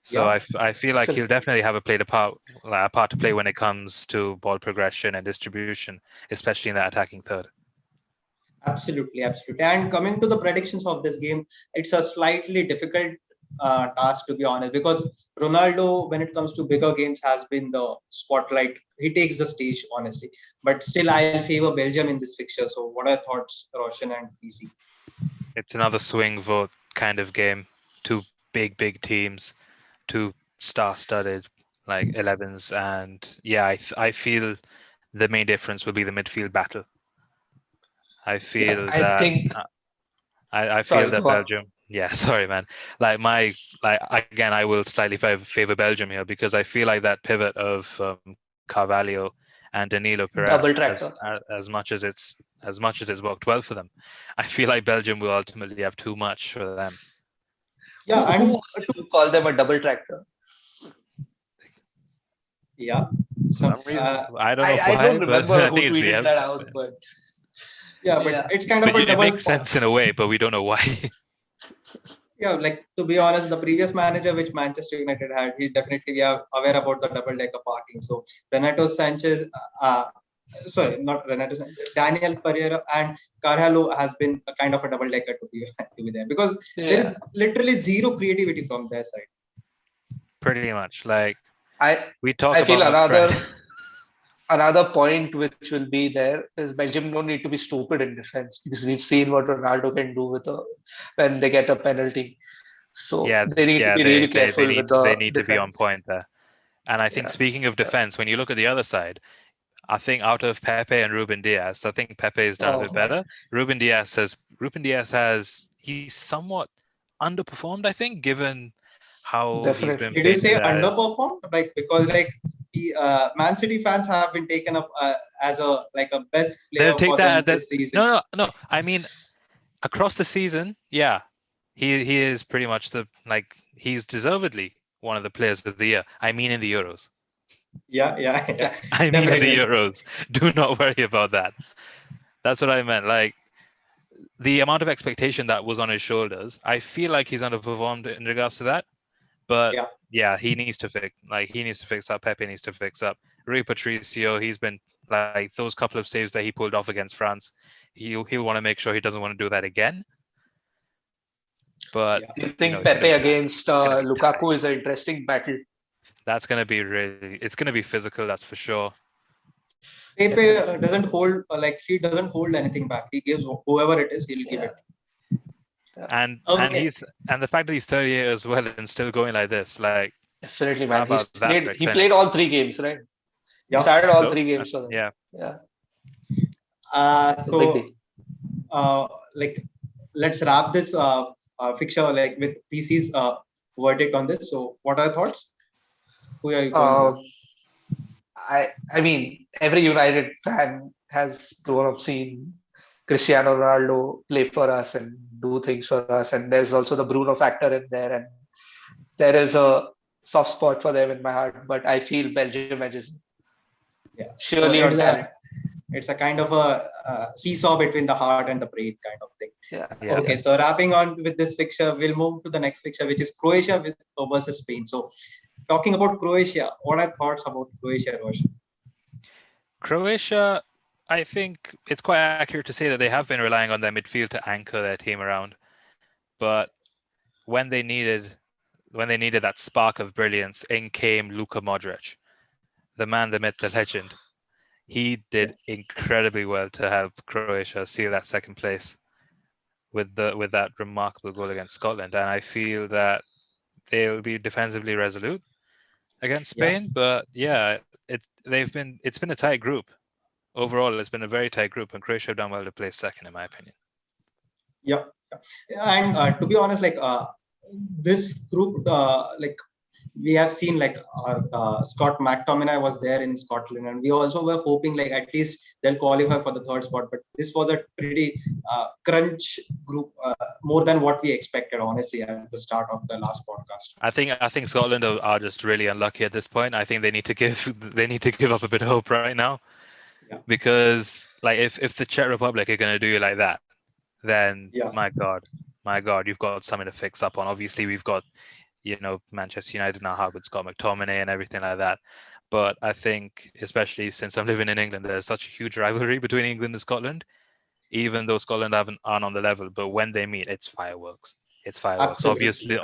B: So
A: yeah,
B: I feel like he'll
C: Definitely.
B: definitely have a part to play when it comes to ball progression and distribution, especially in that attacking third.
A: absolutely. And coming to the predictions of this game, it's a slightly difficult task, to be honest, because Ronaldo, when it comes to bigger games, has been the spotlight. He takes the stage, honestly. But still, I'll favor Belgium in this fixture. So, what are your thoughts, Roshan and PC?
B: It's another swing vote kind of game. Two big teams, two star-studded like 11s, and yeah, I feel the main difference will be the midfield battle. I
C: Yeah,
B: feel
C: I
B: that
C: think.
B: I feel
C: Sorry,
B: that
C: go on.
B: Belgium. Yeah, sorry, man. Again, I will slightly favor Belgium here because I feel like that pivot of Carvalho and Danilo Pereira,
C: Double tractor.
B: as much as it's worked well for them, I feel like Belgium will ultimately have too much for them.
A: Yeah,
C: Who
A: and
C: was it who called them a double tractor?
A: Yeah.
B: For
A: Some,
B: some reason, I don't know
C: I don't
B: why, but
C: remember
B: I
C: who
B: think it's
C: tweeted
B: Liam.
C: that out, but
A: yeah, but
C: yeah,
A: it's kind of
B: But
A: a
B: it
A: double.
B: makes sense in a way, but we don't know why.
A: Yeah, like to be honest, the previous manager which Manchester United had, he definitely we are aware about the double decker parking. So Renato Sanchez, sorry, not Renato Sanchez, Daniel Pereira and Carvalho has been a kind of a double decker to be there because there
C: yeah.
A: is literally zero creativity from their side.
B: Pretty much. Like
C: I
B: we talk
C: I feel
B: about
C: another point which will be there is Belgium don't need to be stupid in defense because we've seen what Ronaldo can do with when they get a penalty. So
B: yeah,
C: they need to
B: yeah,
C: be really careful with
B: they
C: the
B: need to be on
C: defense.
B: point there. And I think
C: Yeah.
B: speaking of defense, when you look at the other side, I think out of Pepe and Ruben Diaz, I think Pepe has done a
C: Oh
B: bit
C: man,
B: better. Ruben Diaz has he's somewhat underperformed, I think, given how he's been
C: definitely.
A: Did you say
B: painted as.
A: underperformed? Like because like the Man City fans have been taken up as a like a best
B: They'll
A: player
B: take
A: for
B: that.
A: them
B: That
A: this season.
B: no. I mean, across the season, yeah, he is pretty much he's deservedly one of the players of the year. I mean, in the Euros.
A: Yeah, yeah, yeah,
C: Yeah.
B: I mean, in the
A: definitely.
B: Euros. Do not worry about that. That's what I meant. Like the amount of expectation that was on his shoulders, I feel like he's underperformed in regards to that. But
A: Yeah.
B: yeah, he needs to fix up. Pepe needs to fix up. Rui Patricio, he's been like those couple of saves that he pulled off against France. He'll want to make sure he doesn't want to do that again. But
A: Yeah.
C: You
B: you know,
C: think Pepe against
B: gonna be tight.
C: Lukaku is an interesting battle?
B: That's gonna be it's gonna be physical, that's for sure.
A: Pepe
C: Definitely.
A: doesn't hold like he doesn't hold anything back. He gives whoever it is, he'll give
C: Yeah.
A: it.
C: Yeah.
B: And
A: Okay.
B: the fact that he's 38 as well and still going like this, like
C: Definitely,
B: how
C: man.
B: about that for
C: He
B: clinic?
C: played all three games, right? He
A: Yeah.
C: started all
B: So
C: three games for them.
B: yeah,
C: Yeah.
A: So
C: Big deal.
A: like let's wrap this fixture like with PC's verdict on this. So what are your thoughts? Who are you going with?
C: Uh, I mean, every United fan has grown up seeing Cristiano Ronaldo play for us and do things for us, and there's also the Bruno factor in there, and there is a soft spot for them in my heart. But I feel Belgium edges
A: Yeah. So
C: surely on talent.
A: it's a kind of a seesaw between the heart and the brain kind of thing.
C: Yeah,
B: yeah.
A: Okay, so wrapping on with this fixture, we'll move to the next fixture, which is Croatia versus Spain. So talking about Croatia, what are thoughts about Croatia, Roshan?
B: Croatia, I think it's quite accurate to say that they have been relying on their midfield to anchor their team around. But when they needed that spark of brilliance, in came Luka Modric, the man, the myth, the legend. He did incredibly well to help Croatia seal that second place with that remarkable goal against Scotland. And I feel that they'll be defensively resolute against
A: Yeah.
B: Spain. But yeah, it's been a tight group. Overall, it's been a very tight group, and Croatia have done well to place second, in my opinion.
A: Yeah. And to be honest, like this group, like we have seen like Scott McTominay was there in Scotland, and we also were hoping like at least they'll qualify for the third spot. But this was a pretty crunch group, more than what we expected, honestly, at the start of the last podcast.
B: I think Scotland are just really unlucky at this point. I think they need to give up a bit of hope right now,
A: Yeah.
B: because like if the Czech Republic are going to do you like that, then
A: Yeah.
B: my God, you've got something to fix up on. Obviously, we've got Manchester United now with Scott McTominay and everything like that. But I think, especially since I'm living in England, there's such a huge rivalry between England and Scotland. Even though Scotland aren't on the level, but when they meet, it's fireworks. It's fireworks.
A: Absolutely.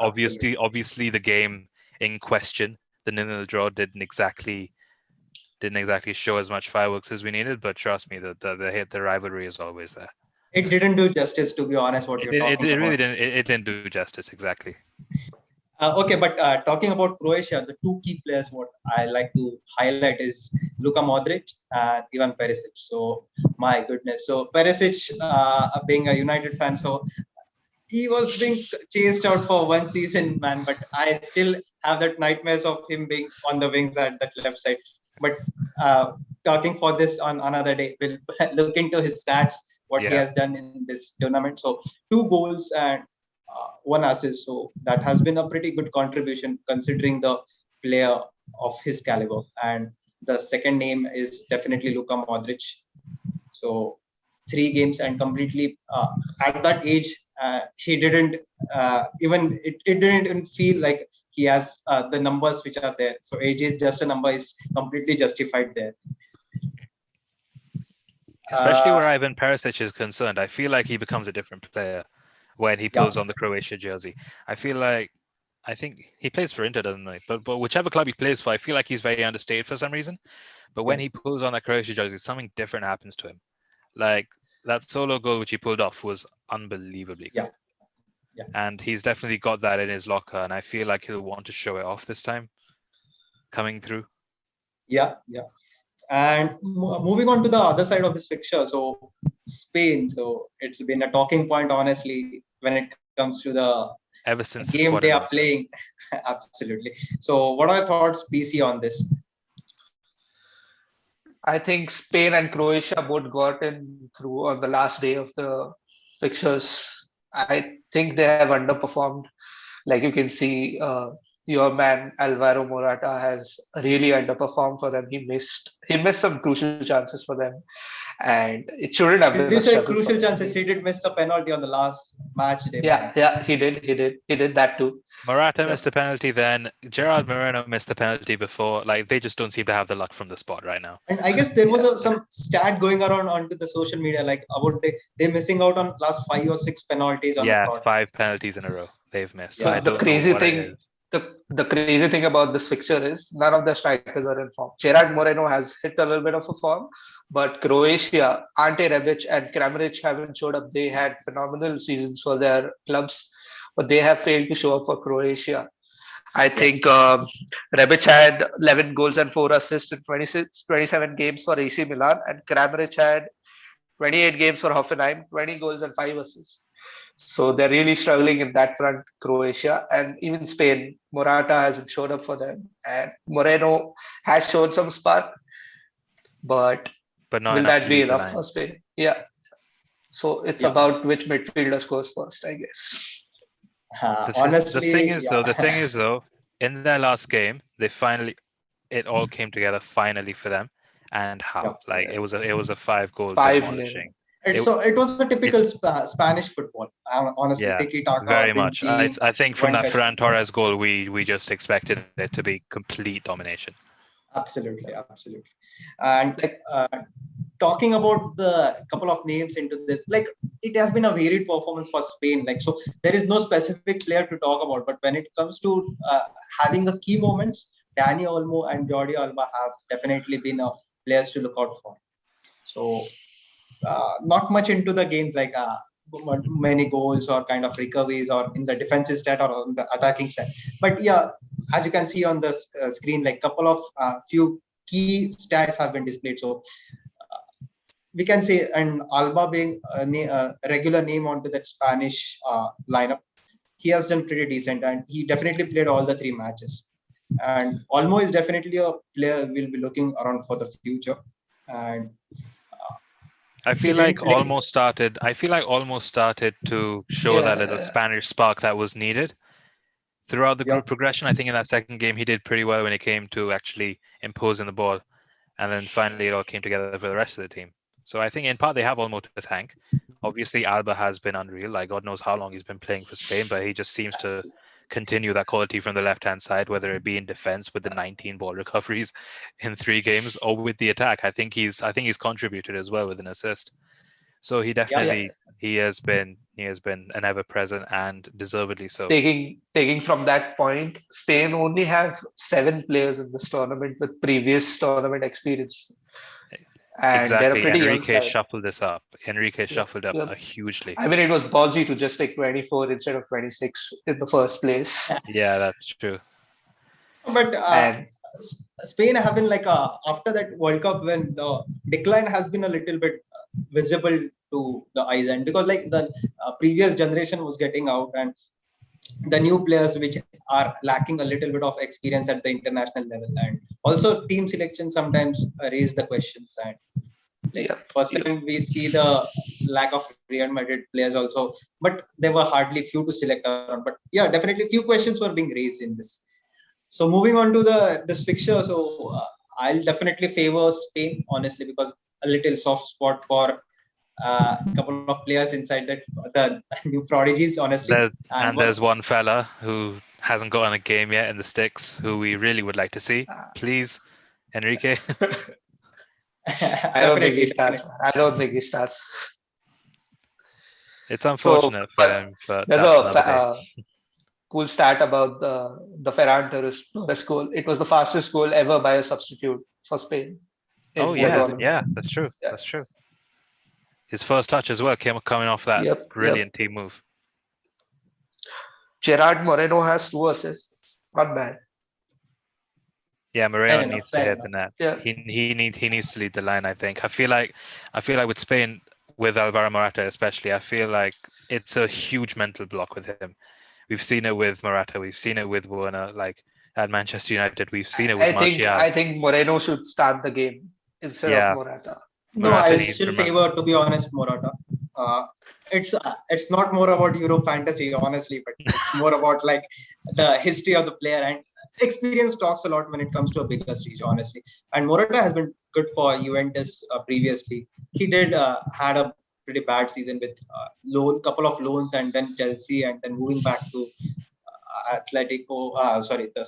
B: Obviously, the game in question, the 0-0 draw, didn't exactly show as much fireworks as we needed. But trust me, the rivalry is always there.
A: It didn't do justice, to be honest, what you're
B: It
A: talking
B: really
A: about.
B: didn't. It didn't do justice exactly.
A: Okay, but talking about Croatia, the two key players what I like to highlight is Luka Modric and Ivan Perisic. So my goodness, so Perisic, being a United fan, so he was being chased out for one season, man. But I still have that nightmares of him being on the wings at that left side. But talking for this on another day, we'll look into his stats, what he
B: Yeah.
A: has done in this tournament. So 2 goals and one assist. So that has been a pretty good contribution considering the player of his caliber. And the second name is definitely Luka Modric. So 3 games and completely at that age, he didn't it didn't even feel like he has the numbers which are there. So age is just a number, is completely justified there.
B: Especially where Ivan Perisic is concerned, I feel like he becomes a different player when he pulls on the Croatia jersey. I think he plays for Inter, doesn't he? But whichever club he plays for, I feel like he's very understated for some reason. But when he pulls on that Croatia jersey, something different happens to him. Like that solo goal which he pulled off was unbelievably good.
A: Yeah.
B: And he's definitely got that in his locker, and I feel like he'll want to show it off this time, coming through.
A: Yeah. And moving on to the other side of this fixture, so Spain. So it's been a talking point, honestly, when it comes to the
B: Ever since the
A: game
B: squad
A: they are
B: announced.
A: playing. Absolutely. So what are your thoughts, PC, on this?
C: I think Spain and Croatia both got in through on the last day of the fixtures. I think they have underperformed. Like you can see, your man Alvaro Morata has really underperformed for them. He missed some crucial chances for them, and it shouldn't have
A: Did
C: been
A: you
C: a
A: say
C: struggle for
A: crucial
C: them.
A: chances? He did miss the penalty on the last match day.
C: Yeah, he did that too.
B: Morata missed a penalty then. Gerard Moreno missed the penalty before. Like they just don't seem to have the luck from the spot right now.
A: And I guess there was some stat going around onto the social media, like about they missing out on last 5 or 6 penalties on the trot.
B: 5 penalties in a row they've missed.
C: So
B: I
C: the
B: don't know
C: crazy
B: what it
C: thing,
B: is.
C: the crazy thing about this fixture is none of the strikers are in form. Gerard Moreno has hit a little bit of a form, but Croatia, Ante Rebic and Kramaric haven't showed up. They had phenomenal seasons for their clubs, but they have failed to show up for Croatia. I think Rebic had 11 goals and 4 assists in 27 games for AC Milan, and Kramaric had 28 games for Hoffenheim, 20 goals and 5 assists. So they're really struggling in that front, Croatia, and even Spain. Morata hasn't showed up for them, and Moreno has shown some spark, but
B: not
C: will
B: enough
C: that
B: to
C: be
B: lead the
C: enough
B: line.
C: for Spain? Yeah. So it's
A: Yeah.
C: about which midfielder scores first, I guess.
A: Honestly,
B: the thing is though, in their last game, it all came together finally for them. And how? Like it was a 5-goal
C: 5-0.
B: demolishing.
A: it was a typical Spanish football. Honestly,
B: Yeah,
A: tiki-taka
B: very
A: I've been
B: much. I
A: seeing.
B: think from that
A: one
B: Ferran Torres goal, we just expected it to be complete domination.
A: Absolutely. And talking about the couple of names into this, like it has been a varied performance for Spain. Like so, there is no specific player to talk about. But when it comes to having a key moments, Dani Olmo and Jordi Alba have definitely been players to look out for. So not much into the games like many goals or kind of recoveries or in the defensive stat or on the attacking side. But yeah, as you can see on the screen, like couple of few key stats have been displayed. So we can say, and Alba being a regular name onto that Spanish lineup, he has done pretty decent, and he definitely played all the 3 matches. And Olmo is definitely a player we'll be looking around for the future. And
B: I feel like almost started to show that little Spanish spark that was needed throughout the group progression. I think in that second game he did pretty well when it came to actually imposing the ball, and then finally it all came together for the rest of the team. So I think in part they have Olmo to thank. Obviously Alba has been unreal. Like God knows how long he's been playing for Spain, but he just seems to continue that quality from the left-hand side, whether it be in defense with the 19 ball recoveries in 3 games or with the attack. I think he's contributed as well with an assist. So he definitely he has been an ever-present and deservedly so.
C: Taking from that point, Spain only have 7 players in this tournament with previous tournament experience. And
B: exactly.
C: they're a pretty
B: Enrique
C: young side.
B: shuffled this up. Shuffled up hugely.
C: I mean, it was ballsy to just take 24 instead of 26 in the first place.
B: Yeah, that's true.
A: But Spain have been like after that World Cup, when the decline has been a little bit visible to the eyes, and because like the previous generation was getting out, and the new players which are lacking a little bit of experience at the international level, and also team selection sometimes raise the questions. And first time we see the lack of Real Madrid players also, but there were hardly few to select around. But yeah, definitely few questions were being raised in this. So moving on to this fixture, so I'll definitely favor Spain, honestly, because a little soft spot for a couple of players inside the new prodigies, honestly.
B: There's one fella who hasn't gotten a game yet in the sticks, who we really would like to see. Please, Enrique.
C: I don't think he
A: definitely,
C: starts. I don't think he starts.
B: It's unfortunate for him, but
C: there's
B: that's
C: a
B: another day.
C: cool stat about the Ferran Torres goal. It was the fastest goal ever by a substitute for Spain.
B: Oh
C: in the
B: yeah,
C: tournament.
B: yeah, that's true.
C: Yeah.
B: That's true. His first touch as well coming off that brilliant team move.
C: Gerard Moreno has 2 assists. Not bad.
B: Yeah, Moreno
A: Fair
B: needs to hit
A: enough.
B: the net.
C: Yeah.
B: He needs to lead the line. I think. I feel like with Spain, with Alvaro Morata especially, I feel like it's a huge mental block with him. We've seen it with Morata. We've seen it with Werner. Like at Manchester United, we've seen it with Martial.
C: I think Moreno should start the game instead of Morata.
A: No, I still favor, to be honest, Morata. It's not more about Euro fantasy, honestly, but it's more about like the history of the player, and experience talks a lot when it comes to a bigger stage, honestly. And Morata has been good for Juventus previously. He did had a pretty bad season with couple of loans, and then Chelsea, and then moving back to the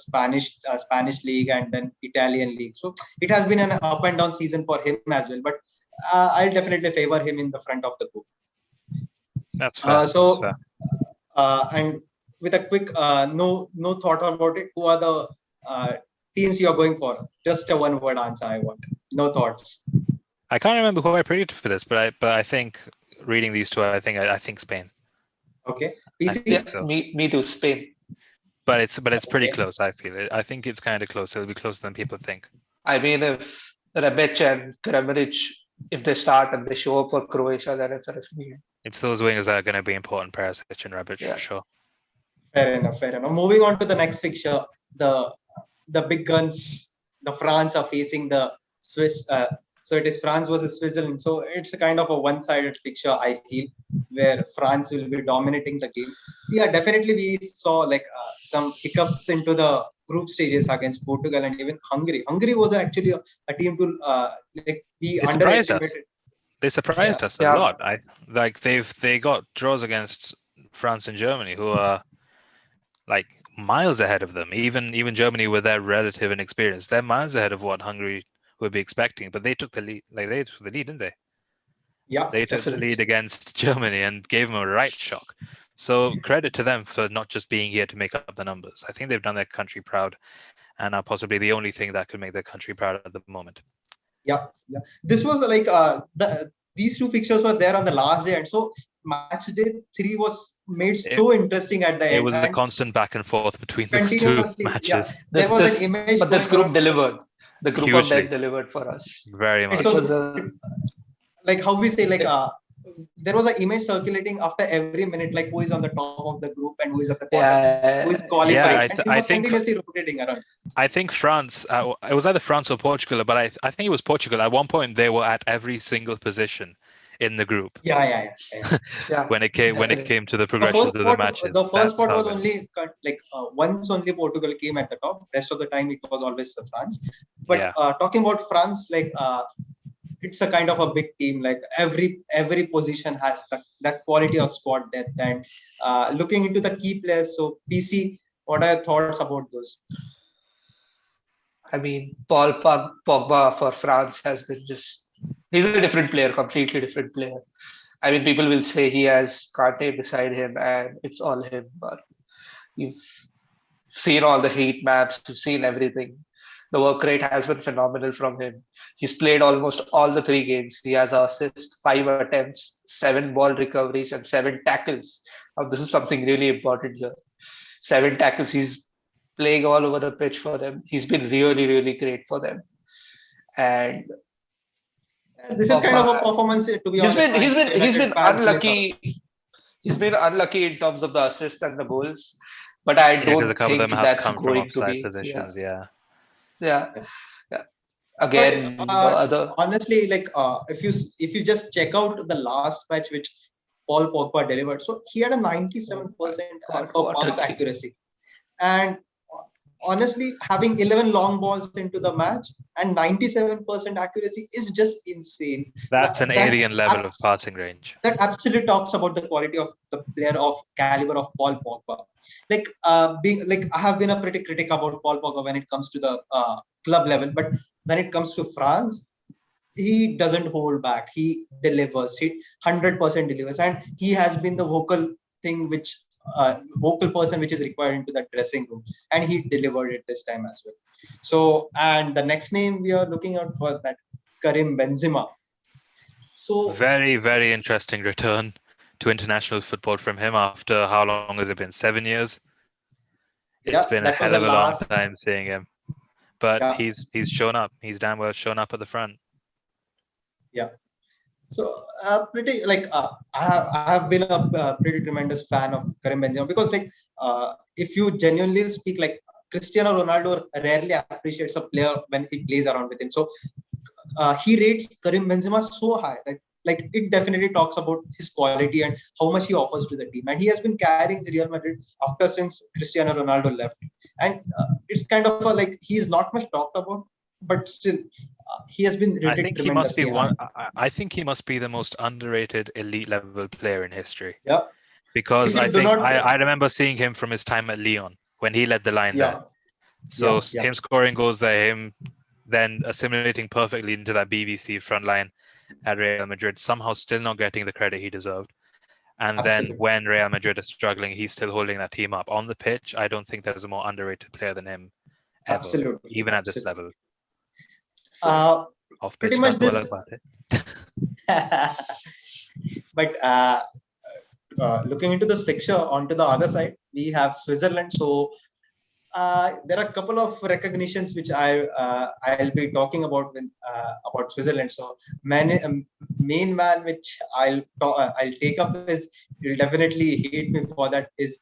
A: Spanish league, and then Italian league. So it has been an up and down season for him as well. But I'll definitely favor him in the front of the group.
B: That's fair.
A: And with a quick no thought about it, who are the teams you're going for? Just a one word answer I want. No thoughts.
B: I can't remember who I predicted for this, but I think reading these two, I think Spain.
A: Okay. PC?
C: Yeah, me too, Spain.
B: But it's pretty close, I feel. I think it's kind of close. It'll be closer than people think.
C: I mean, if Rebic and Kramaric, if they start and they show up for Croatia, then it's a definitely.
B: It's those wingers that are going to be important, Perisic and Rebic, for sure.
A: Fair enough. Moving on to the next fixture, the big guns, the France are facing the Swiss. So it is France versus Switzerland. So it's a kind of a one-sided picture, I feel, where France will be dominating the game. Yeah, definitely we saw like some hiccups into the group stages against Portugal and even Hungary. Hungary was actually a team to we underestimated.
B: They surprised us a lot. They got draws against France and Germany, who are like miles ahead of them. Even Germany, with their relative inexperience, they're miles ahead of what Hungary would be expecting. But they took the lead. They took the lead, didn't they?
A: Yeah,
B: they took the lead against Germany and gave them a right shock. So credit to them for not just being here to make up the numbers. I think they've done their country proud, and are possibly the only thing that could make their country proud at the moment.
A: Yeah. This was like these two fixtures were there on the last day, and so match day 3 was made so interesting at the end.
B: It was a constant back and forth between those two matches.
A: Yeah, there was an image,
C: but this group delivered. The group of death delivered for us.
B: Very much.
A: It was like how we say, like there was an image circulating after every minute, like who is on the top of the group and who is at the bottom, who is qualified. And it was continuously rotating around.
B: I think France, it was either France or Portugal, but I think it was Portugal. At one point, they were at every single position in the group.
A: Yeah.
B: when it came to the progressions of the matches.
A: The first spot was only once only Portugal came at the top. Rest of the time it was always France. But talking about France, like it's a kind of a big team. Like every position has that quality of squad depth. And looking into the key players, so PC, what are your thoughts about those?
C: I mean, Paul Pogba for France has been he's a different player, completely different player. I mean, people will say he has Kante beside him and it's all him, but you've seen all the heat maps, you've seen everything. The work rate has been phenomenal from him. He's played almost all the 3 games. He has assists, 5 attempts, 7 ball recoveries, and 7 tackles. Now, this is something really important here. 7 tackles. He's playing all over the pitch for them. He's been really, really great for them. And
A: this is kind of a performance, to be honest.
C: He's been unlucky. He's been unlucky in terms of the assists and the goals, but I don't think that's going to be.
B: Positions,
C: Yeah. Again,
A: honestly, like if you just check out the last match which Paul Pogba delivered, so he had a 97% pass accuracy, and honestly, having 11 long balls into the match and 97% accuracy is just insane.
B: That's an
A: That
B: alien level of passing range.
A: that absolutely talks about the quality of the player of caliber of Paul Pogba. Being like I have been a pretty critic about Paul Pogba when it comes to the club level, but when it comes to France, he doesn't hold back. He delivers. He 100% delivers, and he has been the vocal person which is required into that dressing room, and he delivered it this time as well. So, and the next name we are looking out for that Karim Benzema. So
B: Very, very interesting return to international football from him after how long has it been? 7 years? It's
A: yeah,
B: been a
A: that was
B: hell
A: the
B: of a long
A: last.
B: time seeing him. But
A: Yeah,
B: he's shown up. He's damn well shown up at the front.
A: yeah. So pretty like I have been a pretty tremendous fan of Karim Benzema because if you genuinely speak like Cristiano Ronaldo rarely appreciates a player when he plays around with him. So he rates Karim Benzema so high that like it definitely talks about his quality and how much he offers to the team. And he has been carrying Real Madrid after since Cristiano Ronaldo left. And it's kind of like he is not much talked about, but still he has been
B: I
A: rated
B: think he must be
A: tremendously high.
B: I think he must be the most underrated elite level player in history.
A: Yeah.
B: Because
A: If
B: I
A: you do
B: think
A: not,
B: I remember seeing him from his time at Lyon when he led the line there.
A: yeah,
B: So
A: yeah,
B: him scoring goals there, him then assimilating perfectly into that BBC front line at Real Madrid, somehow still not getting the credit he deserved. And then
A: absolutely,
B: when Real Madrid is struggling, he's still holding that team up. On the pitch, I don't think there's a more underrated player than him ever,
A: absolutely,
B: even at this
A: absolutely.
B: level.
A: Uh,
B: Off
A: Pretty
B: pitch,
A: much
B: not so well
A: this,
B: about it.
A: but looking into this fixture onto the other side, we have Switzerland. So there are a couple of recognitions which I'll be talking about Switzerland. So main man which I'll take up is you'll definitely hate me for that is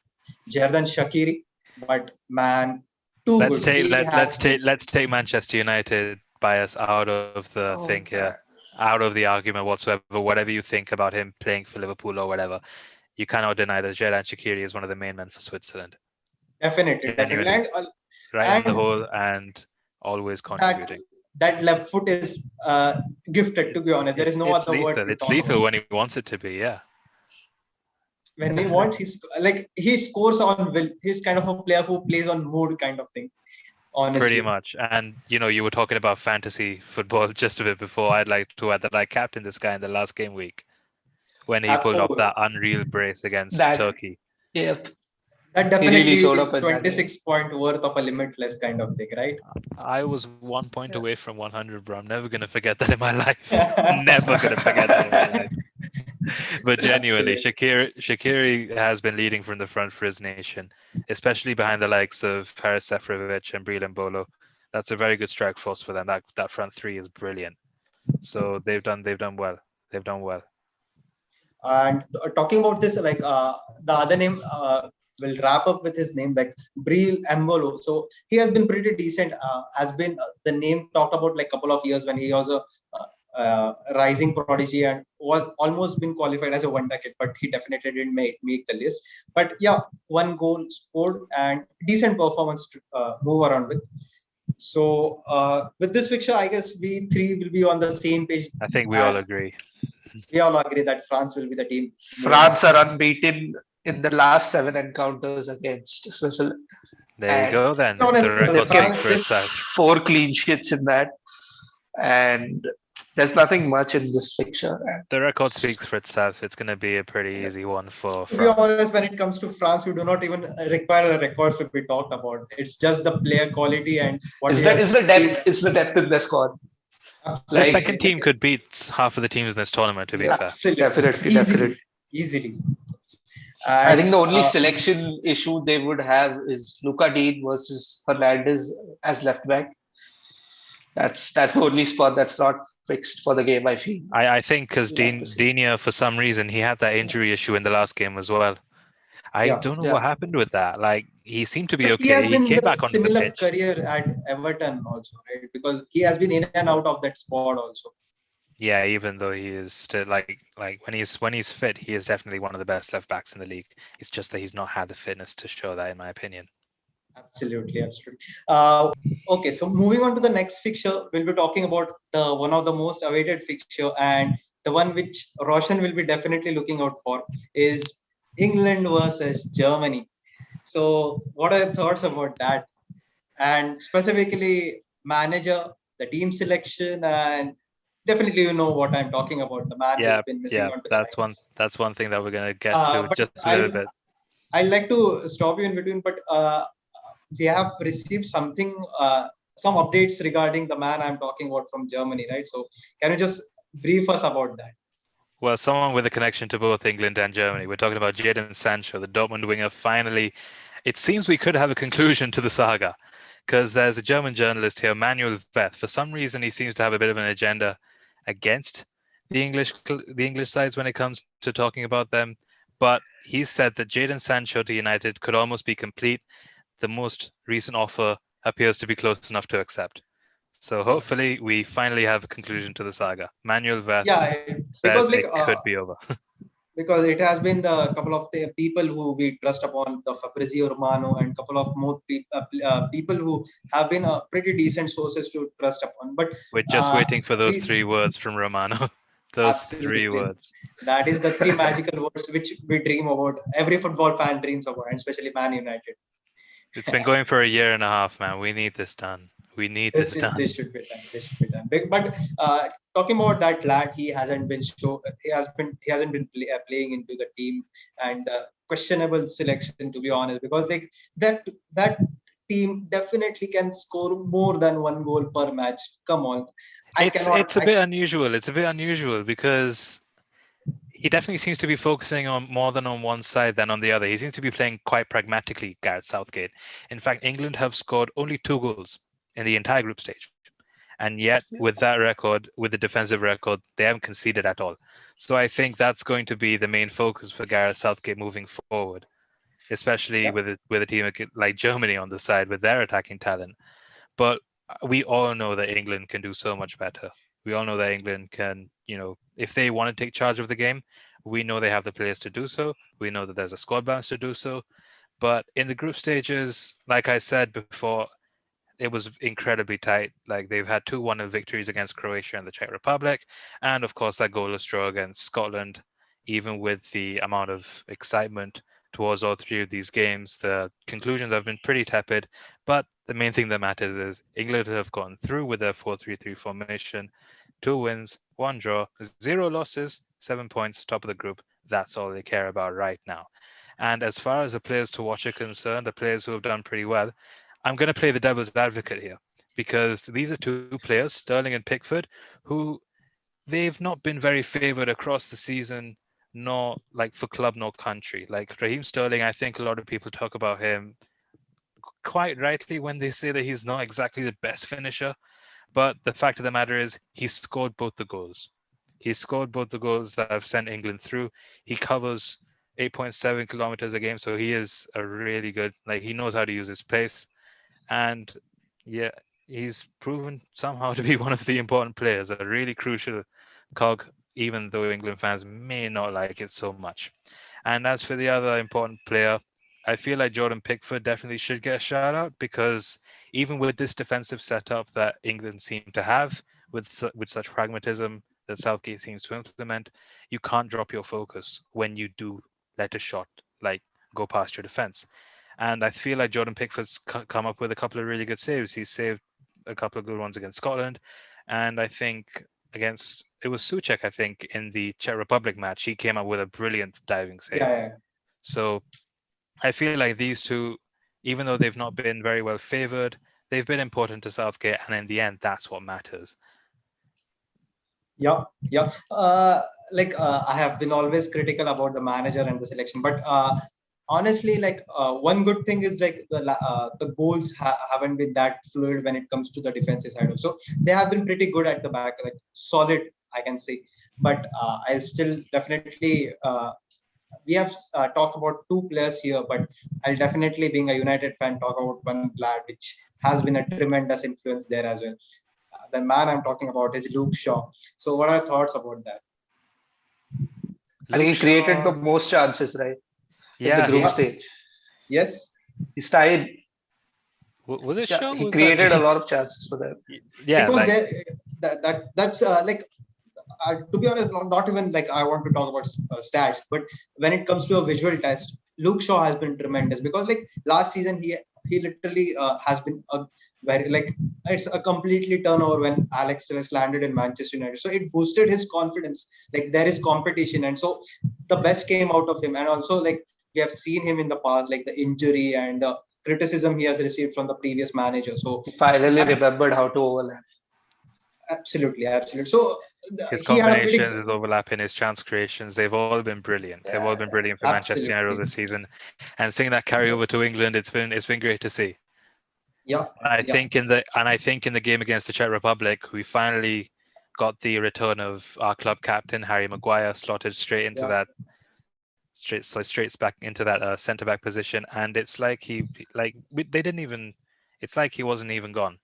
A: Xherdan Shaqiri, but man, too
B: Let's
A: good.
B: take
A: He
B: let
A: has been.
B: let's take Manchester United bias out of the
C: Oh,
B: thing here, out of the argument whatsoever. Whatever you think about him playing for Liverpool or whatever, you cannot deny that Xherdan Shaqiri is one of the main men for Switzerland.
A: Definitely, definitely,
B: Genuinely, right in the
A: and
B: hole and always
A: that
B: contributing.
A: that left foot is gifted. To be honest, there is no
B: It's
A: other word
B: lethal.
A: to
B: It's
A: talk
B: lethal
A: about.
B: when he wants it to be. Yeah,
A: When he wants,
C: definitely.
A: he scores on will. He's kind of a player who plays on mood, kind of thing.
B: pretty
A: Honestly,
B: much. And you were talking about fantasy football just a bit before. I'd like to add that I captained this guy in the last game week when he pulled off
A: oh,
B: that unreal brace against
C: That,
B: Turkey.
C: yep,
A: that
C: he really
A: definitely
C: showed up
A: is
C: in that game.
A: 26 point worth of a limitless kind of thing, right?
B: I was 1 point away from 100, bro. I'm never gonna forget that in my life. Never gonna forget that in my life. But genuinely,
A: Absolutely.
B: Shaqiri has been leading from the front for his nation, especially behind the likes of Haris Sefrovic and Breel Mbolo. That's a very good strike force for them. That front three is brilliant. So they've done well. They've done well.
A: And talking about this, the other name will wrap up with his name, like Breel Embolo. So he has been pretty decent. Has been the name talked about like couple of years when he was a rising prodigy and was almost been qualified as a one decade, but he definitely didn't make the list. But yeah, one goal scored and decent performance to move around with. So with this fixture, I guess we three will be on the same page
B: I think we all
A: as
B: agree.
A: we all agree that France will be the team moving
C: France
A: ahead.
C: are unbeaten in the last 7 encounters against Switzerland,
B: There you
C: and
B: go
A: To be
B: then. The
A: honest,
C: they've
B: record
C: kept
B: speaks
A: France
B: for itself.
A: this
C: 4 clean sheets in that. And there's nothing much in this picture. And
B: The record speaks for itself. It's going to be a pretty easy one for
A: to be
B: France.
A: honest, when it comes to France, we do not even require a record to be talked about. It's just the player quality and what
C: is
A: we
C: the
A: have
C: is the
A: seen.
C: depth is the depth in the squad.
B: The
C: Like,
A: Absolutely,
B: second team could beat half of the teams in this tournament, to be
C: yeah,
B: fair.
A: absolutely,
C: definitely,
A: easily,
C: definitely.
A: easily.
C: I
A: And
C: think the only selection issue they would have is Luca Dean versus Hernandez as left back. That's the only spot that's not fixed for the game. I feel
B: I think because
C: we'll have to see.
B: Dinia, for some reason, he had that injury issue in the last game as well. I
A: yeah,
B: don't know what
C: Yeah,
B: happened with that. Like, he seemed to be
A: but he has
B: okay. He
A: been
B: came
A: the
B: back onto the
A: similar
B: pitch.
A: career at Everton also, right? Because he has been in and out of that squad also.
B: Yeah, even though he is still like when he's fit, he is definitely one of the best left backs in the league. It's just that he's not had the fitness to show that, in my opinion.
A: Absolutely, absolutely. Okay, so moving on to the next fixture, we'll be talking about the one of the most awaited fixture, and the one which Roshan will be definitely looking out for is England versus Germany. So, what are your thoughts about that? And specifically, manager, the team selection, and definitely you know what I'm talking about. The man who's
B: Yeah,
A: been missing
B: yeah,
A: on to the
B: that's
A: right.
B: one thing that we're gonna get to
A: But
B: just a little bit.
A: I'd like to stop you in between, but we have received something, some updates regarding the man I'm talking about from Germany, right? So can you just brief us about that?
B: Well, someone with a connection to both England and Germany. We're talking about Jadon Sancho, the Dortmund winger. Finally, it seems we could have a conclusion to the saga because there's a German journalist here, Manuel Veth. For some reason, he seems to have a bit of an agenda against the English sides when it comes to talking about them. But he said that Jadon Sancho to United could almost be complete. The most recent offer appears to be close enough to accept. So
A: Yeah,
B: hopefully, we finally have a conclusion to the saga. Manuel Veth
A: yeah, because
B: says it could be over.
A: because it has been the couple of the people who we trust upon, the Fabrizio Romano and couple of more people who have been pretty decent sources to trust upon. But
B: We're just waiting for those
A: please,
B: three words from Romano. Those three
A: absolutely.
B: words.
A: That is the three magical words which we dream about. Every football fan dreams about, and especially Man United.
B: It's been going for a year and a half, man. We need this done. We need this
A: This
B: done.
A: should be done. This should be done. But talking about that lad, he hasn't been playing into the team, and questionable selection, to be honest, because like that team definitely can score more than one goal per match. Come on, I cannot.
B: It's a bit unusual. It's a bit unusual because he definitely seems to be focusing on more than on one side than on the other. He seems to be playing quite pragmatically, Gareth Southgate. In fact, England have scored only 2 goals in the entire group stage. And yet, with that record, with the defensive record, they haven't conceded at all. So I think that's going to be the main focus for Gareth Southgate moving forward, especially
A: Yeah,
B: with a team like Germany on the side with their attacking talent. But we all know that England can do so much better. We all know that England can, if they want to take charge of the game, we know they have the players to do so. We know that there's a squad balance to do so. But in the group stages, like I said before, it was incredibly tight. Like they've had 2-1 victories against Croatia and the Czech Republic, and of course that goalless draw against Scotland. Even with the amount of excitement towards all three of these games, the conclusions have been pretty tepid. But the main thing that matters is England have gone through with their 4-3-3 formation, 2 wins, 1 draw, 0 losses, 7 points, top of the group. That's all they care about right now. And as far as the players to watch are concerned, the players who have done pretty well, I'm going to play the devil's advocate here because these are two players, Sterling and Pickford, who they've not been very favoured across the season, nor like for club nor country. Like Raheem Sterling, I think a lot of people talk about him quite rightly when they say that he's not exactly the best finisher. But the fact of the matter is, he scored both the goals. He scored both the goals that have sent England through. He covers 8.7 kilometers a game, so he is a really good. Like he knows how to use his pace. And yeah, he's proven somehow to be one of the important players, a really crucial cog, even though England fans may not like it so much. And as for the other important player, I feel like Jordan Pickford definitely should get a shout out because even with this defensive setup that England seem to have, with such pragmatism that Southgate seems to implement, you can't drop your focus when you do let a shot like go past your defense. And I feel like Jordan Pickford's come up with a couple of really good saves. He saved a couple of good ones against Scotland. And I think against, it was Suchek, I think, in the Czech Republic match, he came up with a brilliant diving save.
A: yeah,
B: So I feel like these two, even though they've not been very well favored, they've been important to Southgate. And in the end, that's what matters.
A: yeah, yeah. I have been always critical about the manager and the selection, but honestly, one good thing is like the goals haven't been that fluid when it comes to the defensive side. So they have been pretty good at the back, like solid, I can say. But I still definitely we have talked about two players here, but I'll definitely, being a United fan, talk about one player which has been a tremendous influence there as well. The man I'm talking about is Luke Shaw. So, what are your thoughts about that?
C: I think
B: Luke
C: he created the
B: Shaw,
C: most chances, right, in the
B: yeah,
C: group
A: Uh,
B: he's
C: stage.
A: yes.
C: He's tied.
B: Was it
C: Yeah,
B: Shaw?
C: he
B: Was
C: created a
B: that,
C: lot of chances for them.
B: yeah,
A: It was
B: like
A: there. That's like to be honest, not even like I want to talk about stats, but when it comes to a visual test, Luke Shaw has been tremendous because like last season he literally has been a very like it's a completely turnover when Alex Telles landed in Manchester United. So it boosted his confidence. Like there is competition, and so the best came out of him. And also like we have seen him in the past, like the injury and the criticism he has received from the previous manager. So
C: He finally remembered how to overlap.
A: absolutely, absolutely. So
B: his
A: he had a pretty
B: combinations, his overlapping, his chance creations, they've all been brilliant. They've all been brilliant for Manchester United over
A: absolutely.
B: the season. And seeing that carry over to England, it's been great to see.
A: Yeah,
B: I
A: yeah,
B: think in the game against the Czech Republic, we finally got the return of our club captain Harry Maguire, slotted straight into
A: yeah,
B: that straight back into that centre back position, and it's like they didn't even. It's like he wasn't even gone.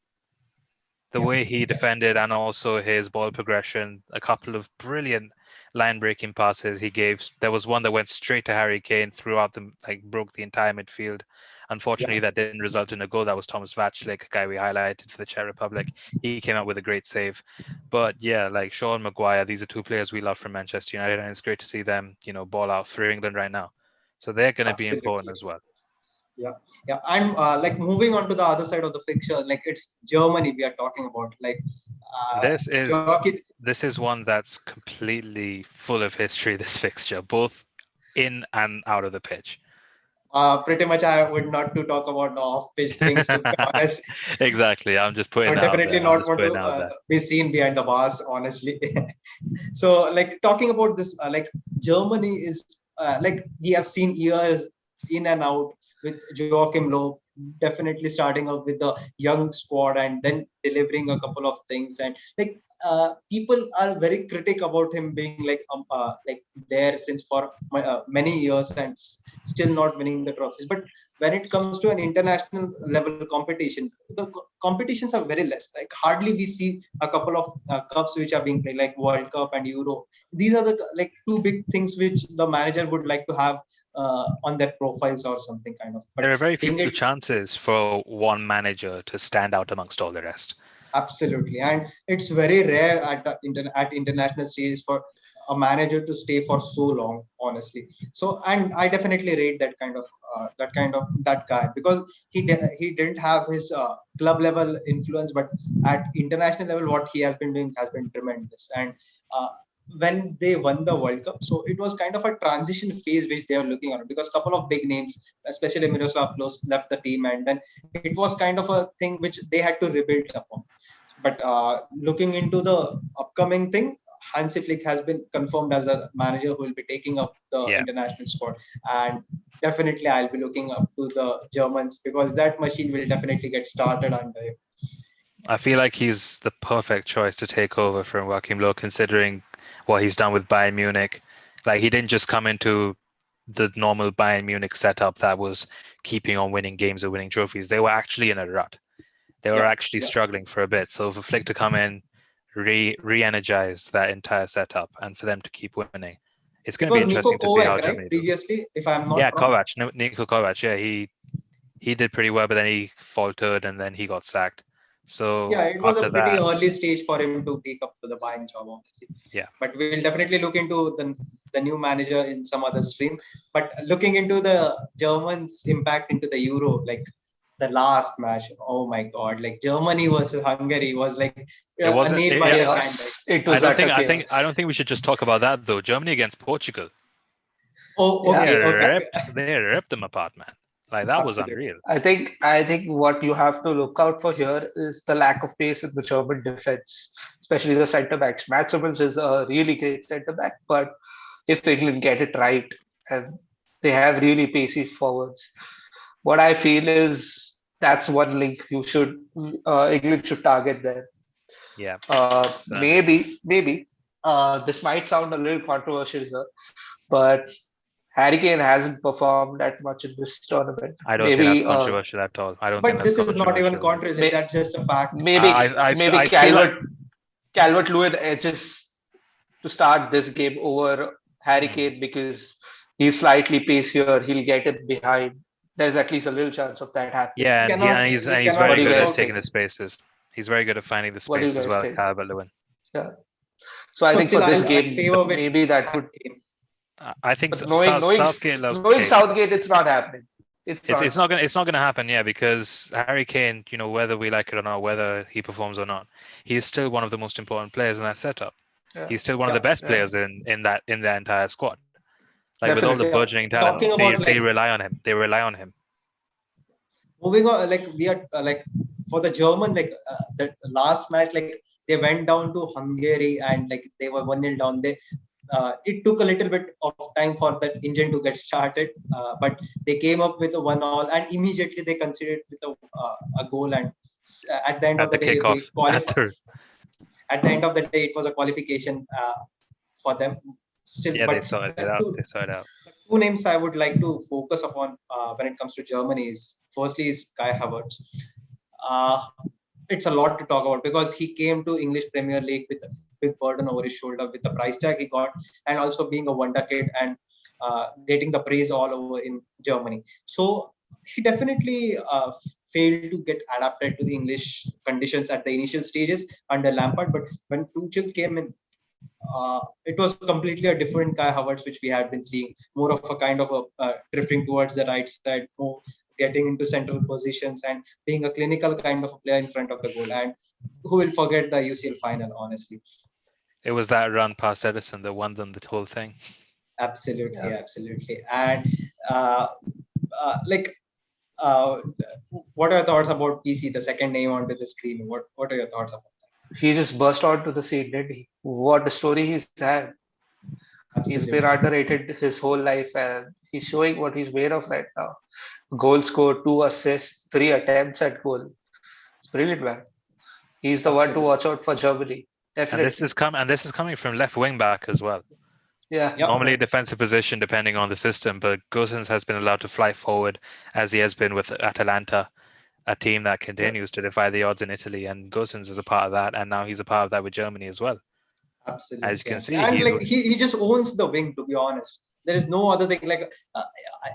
B: The
A: yeah,
B: way he
A: yeah,
B: defended and also his ball progression, a couple of brilliant line breaking passes he gave. There was one that went straight to Harry Kane throughout the broke the entire midfield.
A: yeah.
B: Unfortunately, that didn't result in a goal. That was Thomas Vaclik, a guy we highlighted for the Czech Republic. He came out with a great save. But yeah, like Shaw and Maguire, these are two players we love from Manchester United, and it's great to see them, ball out for England right now. So they're going to be important
A: Absolutely.
B: as well.
A: Yeah, yeah. And like moving on to the other side of the fixture, like it's Germany we are talking about. Like
B: This is
A: Joachim,
B: this is one that's completely full of history. This fixture, both in and out of the pitch.
A: pretty much I would not to talk about the off-pitch things to be honest.
B: Exactly. I'm just
A: I
B: putting
A: would
B: that out
A: definitely
B: there. I'm
A: not
B: just
A: want
B: putting
A: to
B: it out there.
A: be seen behind the bars, honestly. So, like talking about this, like Germany is like we have seen years in and out with Joachim Low, definitely starting off with the young squad and then delivering a couple of things. And like people are very critic about him being like there since for many years and still not winning the trophies. But when it comes to an international level competition, the competitions are very less. Like hardly we see a couple of cups which are being played, like World Cup and Euro. These are the like two big things which the manager would like to have on their profiles or something kind of. But
B: There are very few
A: being it
B: chances for one manager to stand out amongst all the rest.
A: absolutely, and it's very rare at international stages for a manager to stay for so long, honestly. So, and I definitely rate that guy because he didn't have his club level influence, but at international level, what he has been doing has been tremendous. And uh, when they won the World Cup, so it was kind of a transition phase which they are looking at because a couple of big names, especially Miroslav Klose, left the team, and then it was kind of a thing which they had to rebuild upon. But looking into the upcoming thing, Hansi Flick has been confirmed as a manager who will be taking up the
B: Yeah.
A: international squad, and definitely I'll be looking up to the Germans because that machine will definitely get started under him.
B: I feel like he's the perfect choice to take over from Joachim Low, considering what he's done with Bayern Munich. Like he didn't just come into the normal Bayern Munich setup that was keeping on winning games or winning trophies. They were actually in a rut. They were
A: Yeah,
B: actually
A: yeah.
B: struggling for a bit. So for Flick to come in, re-energize that entire setup, and for them to keep winning, it's going
A: It
B: to be
A: was Nico
B: interesting to see how
A: Kovac, right?
B: Germany do.
A: Previously, if I'm not
B: Yeah,
A: wrong.
B: Kovac, Niko Kovac. Yeah, he did pretty well, but then he faltered and then he got sacked. So
A: Yeah, it was a
B: after
A: pretty
B: that,
A: early stage for him to take up to the buying job, obviously.
B: yeah,
A: But we'll definitely look into the new manager in some other stream. But looking into the Germans' impact into the Euro, like the last match, oh my God, like Germany versus Hungary was like
B: it
A: a
B: wasn't.
A: nail biter kind of.
C: Chaos. It was utter
B: I
C: chaos.
B: don't think we should just talk about that though. Germany against Portugal,
A: Oh,
C: Yeah,
A: okay, okay,
B: they ripped them apart, man. Like that was
A: absolutely.
B: unreal.
C: I think what you have to look out for here is the lack of pace in the German defense, especially the centre backs. Matt Hummels is a really great centre back, but if England get it right and they have really pacey forwards, what I feel is that's one link England should target there.
B: Yeah,
C: Uh,
B: certainly.
C: maybe this might sound a little controversial here, but Harry Kane hasn't performed that much in this tournament.
B: I don't think
C: Maybe
B: that's controversial at all. I don't think
A: But
B: that's
A: this is not even
B: controversial.
A: controversial. That's just a fact.
C: maybe
B: I feel like
C: Calvert Lewin edges to start this game over Harry
B: hmm,
C: Kane because he's slightly pacier. He'll get it behind. there's at least a little chance of that happening.
B: Yeah, and he's
A: cannot
B: very
C: do
B: good
C: you
B: at
C: guys
B: taking the
C: think?
B: spaces. He's very good at finding the
C: What do you
B: space as
C: guys
B: well,
C: think?
B: Calvert Lewin.
C: Yeah. So I
A: But
C: think for
A: still,
C: this
A: I'll
C: game,
A: favor with
C: maybe that
A: Harry
C: would.
A: Kane.
B: I think
C: But knowing
B: Southgate loves
C: knowing
B: Kane.
C: Southgate, it's not happening. It's
B: It's
C: not.
B: not gonna happen, yeah, because Harry Kane, whether we like it or not, whether he performs or not, he is still one of the most important players in that setup.
C: Yeah.
B: He's still one of the
A: Yeah.
B: best
C: Yeah.
B: players in that entire squad. Like with all the
C: Definitely.
A: Yeah.
B: burgeoning talent,
A: Talking
B: they
A: about
B: they
A: like
B: rely on him. They rely on him.
A: moving on, like we are like for the German, like the last match, like they went down to Hungary and like they were 1-0 down. It took a little bit of time for that engine to get started, but they came up with a 1-1 and immediately they considered with a goal. And at the end
B: At
A: of the
B: the
A: day,
B: kickoff,
A: they qualify.
B: after
A: At the end of the day, it was a qualification for them still.
B: yeah, they
A: But
B: sorted it
A: the
B: out.
A: two,
B: They sorted it out.
A: the two names I would like to focus upon when it comes to Germany is firstly is Kai Havertz. Uh, it's a lot to talk about because he came to English Premier League with a big burden over his shoulder with the price tag he got, and also being a wonder kid and getting the praise all over in Germany. So he definitely failed to get adapted to the English conditions at the initial stages under Lampard. But when Tuchel came in, it was completely a different Kai Havertz, which we had been seeing, more of a kind of a drifting towards the right side, more getting into central positions and being a clinical kind of a player in front of the goal. And who will forget the UCL final, honestly?
B: It was that run past Edison that won them the whole thing.
A: Absolutely,
C: Yeah.
A: absolutely. And uh, like, uh, what are your thoughts about PC, the second name onto the screen? What are your thoughts about
C: He just burst onto the scene, didn't he? What a story he's had.
A: that?
C: He's been
A: Absolutely.
C: underrated his whole life, and he's showing what he's made of right now. Goal scored, 2 assists, 3 attempts at goal. It's brilliant, man. He's the one to
A: Absolutely.
C: watch out for Germany.
B: And
C: Definitely.
B: this is coming from left wing back as well.
C: Yeah.
A: Yeah.
B: Normally a defensive position depending on the system, but Gosens has been allowed to fly forward as he has been with Atalanta, a team that continues to defy the odds in Italy, and Gosens is a part of that, and now he's a part of that with Germany as well. As you
A: Absolutely.
B: can see,
A: And
B: he's
A: like he just owns the wing, to be honest. There is no other thing. Like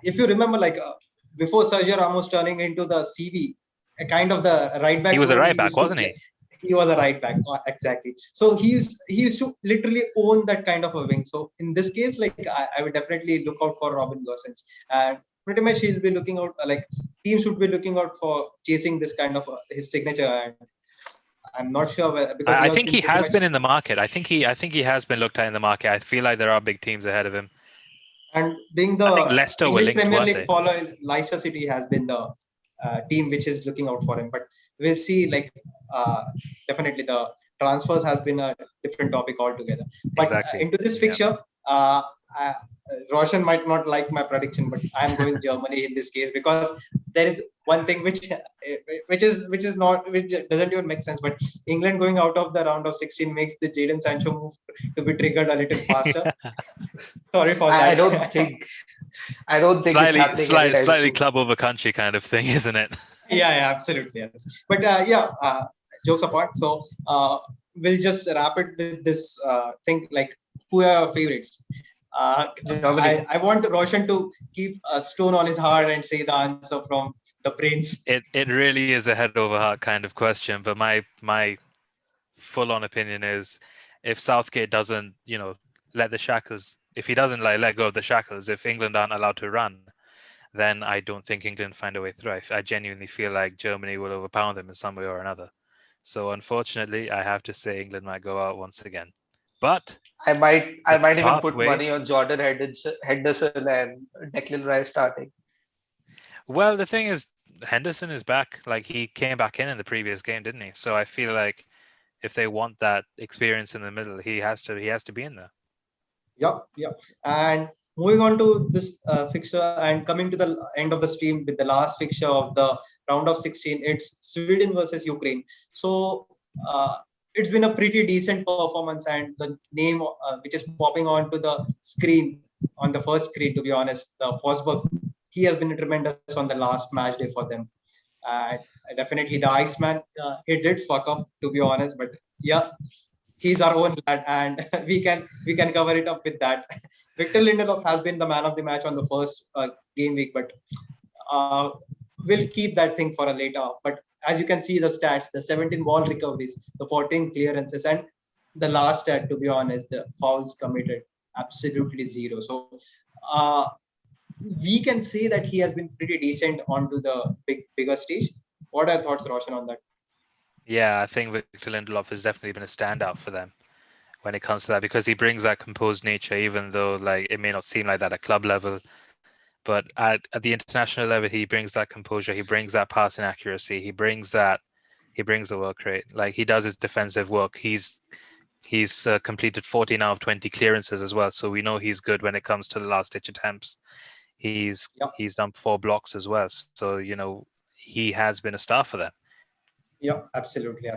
A: if you remember, like before Sergio Ramos turning into the CB, a kind of the right
B: he
A: back
B: was a
A: role
B: right
A: he
B: back,
A: used to
B: wasn't
A: play.
B: he?
A: He was a right back, exactly. So he used to literally own that kind of a wing. So in this case, like I would definitely look out for Robin Gosens, and pretty much he'll be looking out. Like teams should be looking out for chasing this kind of his signature. And I'm not sure because he
B: I
A: has
B: think
A: been
B: he
A: pretty
B: has
A: much.
B: been in the market. I think he has been looked at in the market. I feel like there are big teams ahead of him.
A: And being
B: I think
A: the
B: Leicester were
A: English
B: linked,
A: Premier
B: weren't
A: League
B: they?
A: follower, Leicester City has been the team which is looking out for him. But we'll see. Like uh, definitely the transfers has been a different topic altogether. But
B: Exactly.
A: into this
B: Yeah.
A: fixture, uh, Roshan might not like my prediction, but I'm going Germany in this case because there is one thing which is not, which doesn't even make sense. But England going out of the round of 16 makes the Jadon Sancho move to be triggered a little faster. Sorry for
C: I
A: that.
C: don't think I don't think it's happening anytime
B: Slightly
C: soon.
B: club over country kind of thing, isn't it?
A: Yeah, absolutely. Yes. But yeah, jokes apart. So we'll just wrap it with this thing. Like, who are your favorites?
C: Germany.
A: I want Roshan to keep a stone on his heart and say the answer from the brains.
B: It really is a head over heart kind of question, but my full on opinion is if Southgate doesn't, let the shackles, if he doesn't let go of the shackles, if England aren't allowed to run, then I don't think England find a way through. I genuinely feel like Germany will overpower them in some way or another. So unfortunately, I have to say England might go out once again. But
C: I
B: the
C: might even put
B: pathway,
C: money on Jordan Henderson and Declan Rice starting.
B: well, the thing is, Henderson is back. Like he came back in the previous game, didn't he? So I feel like if they want that experience in the middle, he has to be in there.
A: Yep. And moving on to this fixture and coming to the end of the stream with the last fixture of the round of 16, it's Sweden versus Ukraine. So it's been a pretty decent performance, and the name which is popping onto the screen on the first screen, to be honest, Forsberg, he has been tremendous on the last match day for them. Uh, Definitely the Iceman, he did fuck up, to be honest, but yeah, he's our own lad, and we can cover it up with that. Victor Lindelof has been the man of the match on the first game week, but we'll keep that thing for a later. But as you can see the stats, the 17 ball recoveries, the 14 clearances, and the last stat, to be honest, the fouls committed, absolutely zero. So uh, we can say that he has been pretty decent onto the bigger stage. What are your thoughts, Roshan, on that?
B: Yeah, I think Victor Lindelof has definitely been a standout for them when it comes to that, because he brings that composed nature, even though like it may not seem like that at club level. But at the international level, he brings that composure. He brings that passing accuracy. He brings the work rate. Like he does his defensive work. He's completed 14 out of 20 clearances as well. So we know he's good when it comes to the last ditch attempts.
A: Yeah,
B: He's done 4 blocks as well. So he has been a star for them.
A: yeah, absolutely.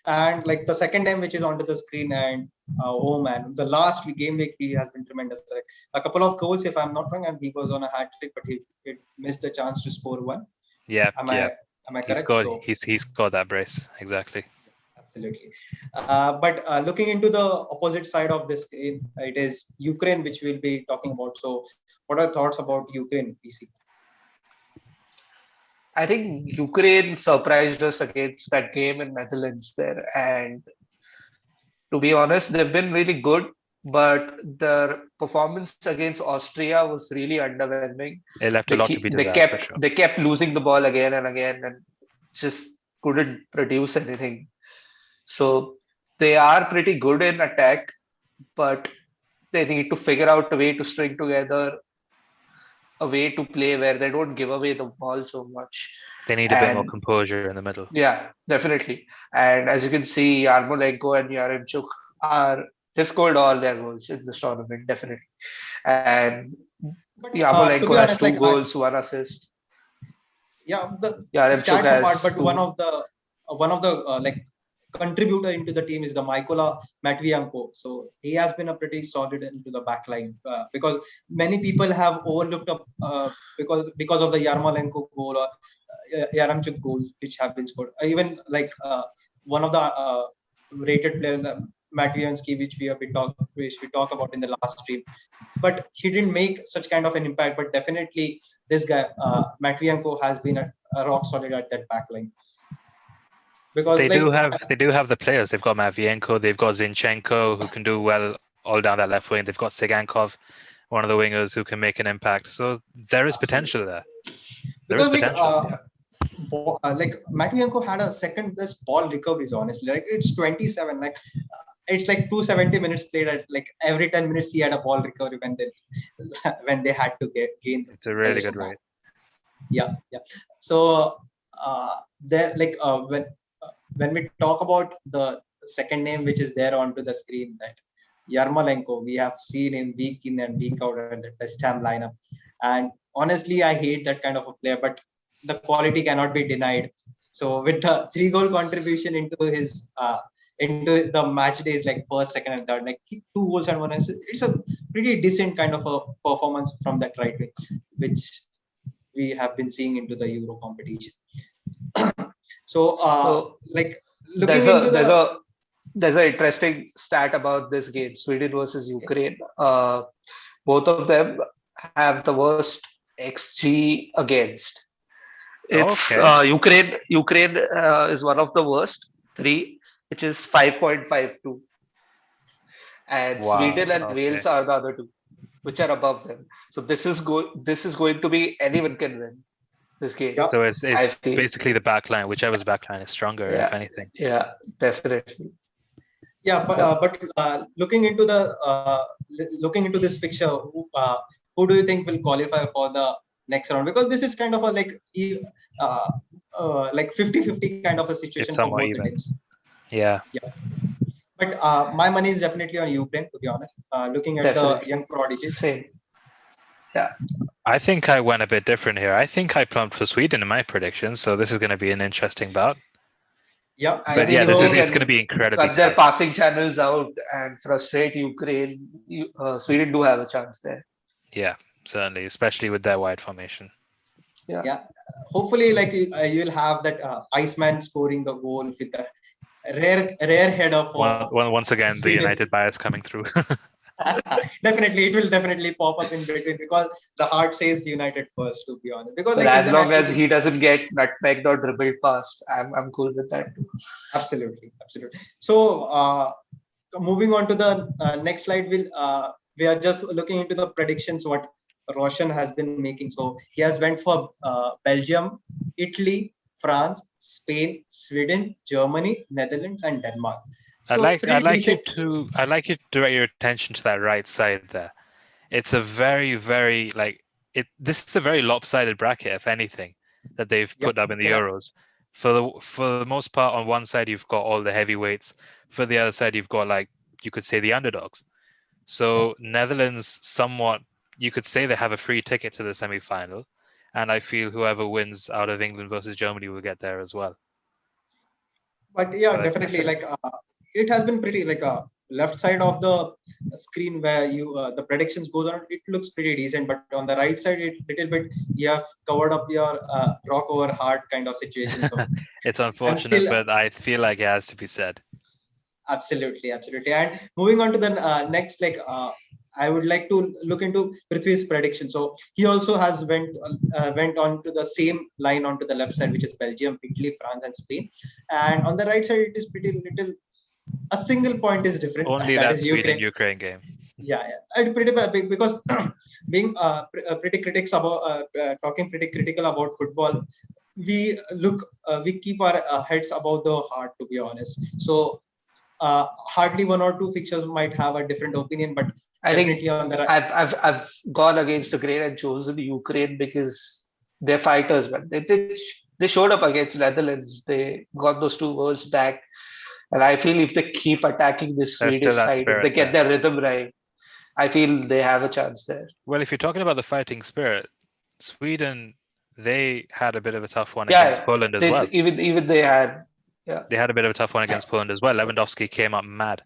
A: And like the second time which is onto the screen, and oh man, the last game week he has been tremendous. Like a couple of goals, if I'm not wrong, and he was on a hat trick, but he missed the chance to score one.
B: Yeah,
A: Am
B: yeah.
A: I
B: He
A: correct?
B: scored.
A: So
B: He scored that brace exactly.
A: absolutely. But looking into the opposite side of this game, it is Ukraine, which we'll be talking about. So, what are thoughts about Ukraine, PC?
C: I think Ukraine surprised us against that game in Netherlands there, and to be honest, they've been really good, but their performance against Austria was really underwhelming.
B: It left a
C: They
B: lot to be
C: they
B: desired for
C: kept
B: sure.
C: they kept losing the ball again and again, and just couldn't produce anything. So they are pretty good in attack, but they need to figure out a way to string together a way to play where they don't give away the ball so much.
B: They need a bit more
C: And
B: composure in the middle.
C: yeah, definitely. And as you can see, Yarmolenko and Yaremchuk they've scored all their goals in this tournament, definitely. And
A: But to
C: Yarmolenko
A: be
C: has
A: honest,
C: 2 goals, 1 assist.
A: yeah, the
C: Yaremchuk
A: stats apart,
C: has
A: but
C: two.
A: one of the like contributor into the team is the Mykola Matvienko. So he has been a pretty solid into the back line because many people have overlooked up because of the Yarmolenko goal or Yaramchuk goal which have been scored. Even like one of the rated player Matviansky, which we talk about in the last stream, but he didn't make such kind of an impact. But definitely, this guy Matvienko has been a rock solid at that back line because
B: They
A: like
B: do have the players. They've got Matvienko, they've got Zinchenko, who can do well all down that left wing. They've got Sigankov, one of the wingers who can make an impact. So there is potential there. There is
A: because
B: potential.
A: like Matvienko had a second best ball recoveries. Honestly, like it's 27. Like it's like 270 minutes played at like every 10 minutes he had a ball recovery when they had to gain
B: It's a really
A: possession
B: good
A: back.
B: rate.
A: Yeah. So there like when we talk about the second name which is there onto the screen, that Yarmolenko, we have seen him week in and week out at the West Ham lineup, and honestly I hate that kind of a player, but the quality cannot be denied. So with the 3 goal contribution into the match days, like first, second, and third, like 2 goals and 1 assist, it's a pretty decent kind of a performance from that right wing, which we have been seeing into the Euro competition. So,
C: So
A: like looking
C: there's
A: into
C: a there's
A: the
C: a there's an interesting stat about this game, Sweden versus Ukraine. Both of them have the worst XG against. It's
B: Okay.
C: Ukraine is one of the worst, 3, which is 5.52, and
B: Wow.
C: Sweden and
B: Okay.
C: Wales are the other two, which are above them. So this is going to be anyone can win this game.
A: yeah,
B: So
C: I
B: it's
C: feel.
B: basically the back line, whichever's back line is stronger, if
C: Yeah,
B: anything.
C: yeah, definitely.
A: yeah,
C: Yeah.
A: but looking into this fixture, who do you think will qualify for the next round? Because this is kind of a like 50-50 kind of a
B: It's
A: situation for
B: somewhat
A: both the
B: even.
A: teams.
B: Yeah.
A: Yeah, but my money is definitely on Ukraine, to be honest. Looking at the
C: Definitely.
A: young prodigies.
C: Same. Yeah.
B: I think I went a bit different here. I think I plumped for Sweden in my prediction, so this is going to be an interesting bout.
A: Yeah,
C: I
B: But
C: think
B: yeah,
C: if they
B: it's going to
C: can
B: be incredibly
C: cut their
B: tight.
C: passing channels out and frustrate Ukraine, Sweden do have a chance there.
B: Yeah, certainly, especially with their wide formation.
A: yeah. Hopefully, like you'll have that Iceman scoring the goal with the rare header for
B: Once again, the
A: Sweden.
B: United bias coming through.
A: Definitely, it will definitely pop up in between because the heart says United first, to be honest. Because
C: But
A: like
C: as long as
A: internationally,
C: he doesn't get nutmegged or dribbled past, I'm cool with that too.
A: absolutely, absolutely. So moving on to the next slide, we are just looking into the predictions what Roshan has been making. So he has went for Belgium, Italy, France, Spain, Sweden, Germany, Netherlands, and Denmark. So
B: I'd
A: pretty
B: like you
A: decent.
B: to direct your attention to that right side there. It's a very, very like this is a very lopsided bracket, if anything, that they've
A: Yeah,
B: put up in the
A: yeah.
B: Euros. For the most part, on one side you've got all the heavyweights. For the other side, you've got like you could say the underdogs. So Netherlands, somewhat, you could say they have a free ticket to the semi-final, and I feel whoever wins out of England versus Germany will get there as well.
A: But yeah,
B: But
A: definitely like it has been pretty like left side of the screen where you the predictions goes on, it looks pretty decent, but on the right side it little bit you have covered up your rock over hard kind of situation. So
B: it's
A: I'm
B: unfortunate,
A: still
B: but I feel like it has to be said.
A: absolutely, absolutely. And moving on to the next, like I would like to look into Prithvi's prediction. So he also has went on to the same line onto the left side, which is Belgium, Italy, France, and Spain. And on the right side, it is pretty little. A single point is different.
B: Only
A: That
B: that
A: is Ukraine.
B: Sweden-Ukraine game.
A: Yeah, yeah. And pretty big because being pretty critics about talking pretty critical about football, we keep our heads above the heart, to be honest. So hardly one or two fixtures might have a different opinion, but
C: I think
A: definitely on the right.
C: I've gone against the grain and chosen Ukraine because they're fighters, man. They showed up against Netherlands. They got those 2 goals back. And I feel if they keep attacking the
B: There's still
C: Swedish
B: that
C: side, if they
B: spirit
C: get
B: there.
C: their rhythm right, I feel they have a chance there.
B: Well, if you're talking about the fighting spirit, Sweden, they had a bit of a tough one against
C: Yeah,
B: Poland as
C: they
B: well.
C: even they had
B: They had a bit of a tough one against Poland as well. Lewandowski came up mad,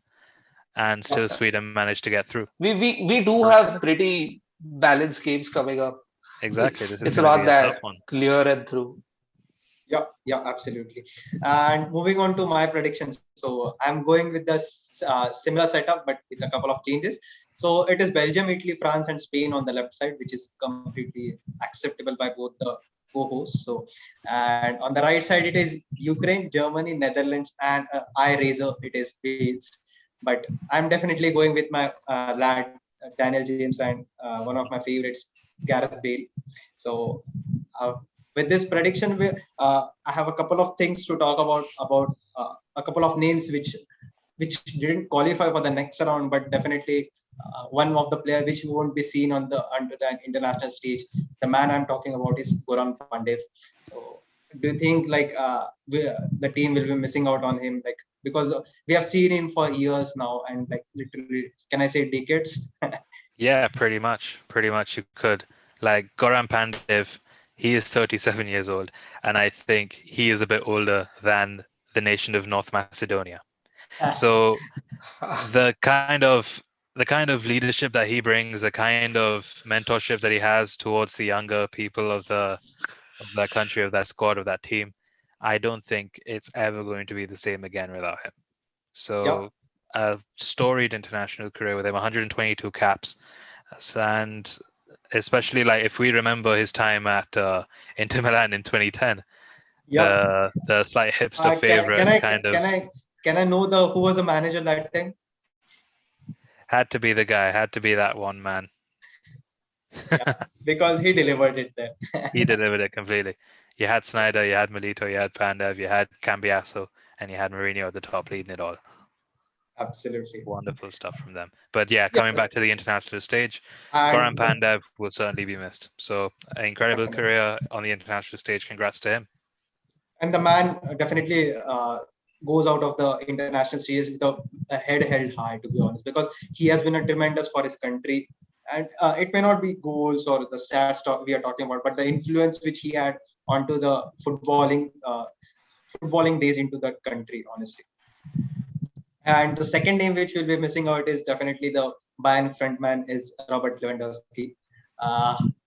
B: and
A: Yeah,
B: still Sweden managed to get through.
C: we do have pretty balanced games coming up.
B: Exactly. This is
C: It's
B: going to be
C: not
B: a tough
C: that
B: one.
C: clear and through.
A: yeah, yeah, absolutely. And moving on to my predictions. So I'm going with the similar setup, but with a couple of changes. So it is Belgium, Italy, France, and Spain on the left side, which is completely acceptable by both the co-hosts. So, and on the right side, it is Ukraine, Germany, Netherlands, and I razor it is Wales. But I'm definitely going with my lad Daniel James and one of my favorites, Gareth Bale. So uh, with this prediction, I have a couple of things to talk about a couple of names which didn't qualify for the next round, but definitely one of the player which won't be seen on the under the international stage. The man I'm talking about is Goran Pandev. So, do you think like the team will be missing out on him, like because we have seen him for years now and like literally, can I say decades?
B: Yeah, pretty much. Pretty much you could. Like Goran Pandev, he is 37 years old, and I think he is a bit older than the nation of North Macedonia. So the kind of leadership that he brings, the kind of mentorship that he has towards the younger people of that country, of that squad, of that team, I don't think it's ever going to be the same again without him.
A: Yeah,
B: So a storied international career with him, 122 caps, and especially like if we remember his time at Inter Milan in 2010,
A: yeah.
B: the slight hipster
A: Uh, can, can
B: favorite
A: I
B: kind of
A: can I can I know the who was the manager that time?
B: had to be the guy, had to be that one man.
A: Yeah, because he delivered it there.
B: He delivered it completely. You had Snyder, you had Melito, you had Pandev, you had Cambiasso, and you had Mourinho at the top leading it all.
A: Absolutely.
B: Wonderful stuff from them. But yeah,
A: Yeah,
B: coming back to the international stage, Goran
A: and
B: Pandev will certainly be missed. So, an incredible
A: definitely.
B: career on the international stage. Congrats to him.
A: And the man definitely goes out of the international series with a head held high, to be honest, because he has been a tremendous for his country. And it may not be goals or the stats we are talking about, but the influence which he had onto the footballing days into that country, honestly. And the second name which will be missing out is definitely the Bayern frontman is Robert Lewandowski.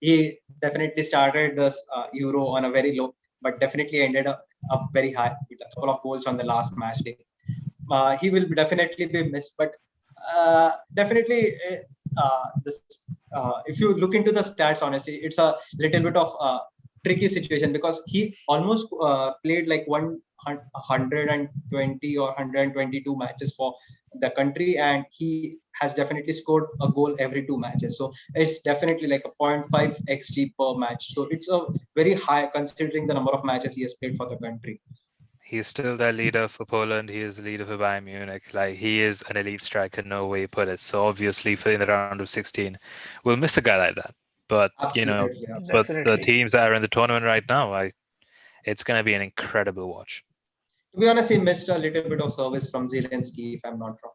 A: He definitely started this Euro on a very low, but definitely ended up very high with a couple of goals on the last match day. He will definitely be missed, but Definitely, this, if you look into the stats, honestly, it's a little bit of a tricky situation because he almost played like 120 or 122 matches for the country, and he has definitely scored a goal every 2 matches. So it's definitely like a 0.5 xg per match. So it's a very high considering the number of matches he has played for the country.
B: He's still their leader for Poland. He is the leader for Bayern Munich. Like he is an elite striker, no way you put it. So obviously, for in the round of 16, we'll miss a guy like that. But
A: Absolutely,
B: but
A: absolutely.
B: the
C: Definitely.
B: teams that are in the tournament right now, it's going to be an incredible watch.
A: To be honest, he missed a little bit of service from Zelensky, if I'm not wrong.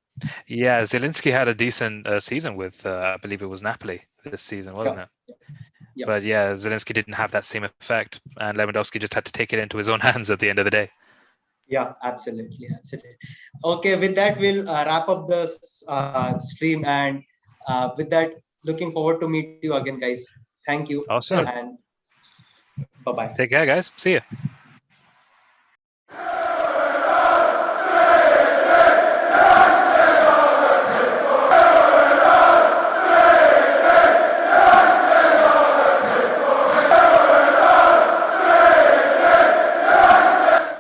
B: Yeah, Zelensky had a decent season with, I believe it was Napoli this season, wasn't
A: Yeah,
B: it?
A: yeah.
B: But yeah, Zelensky didn't have that same effect, and Lewandowski just had to take it into his own hands at the end of the day.
A: Yeah, absolutely, absolutely. Okay, with that, we'll wrap up the stream, and with that, looking forward to meet you again, guys. Thank you,
B: Awesome.
A: and bye bye.
B: Take care, guys. See you.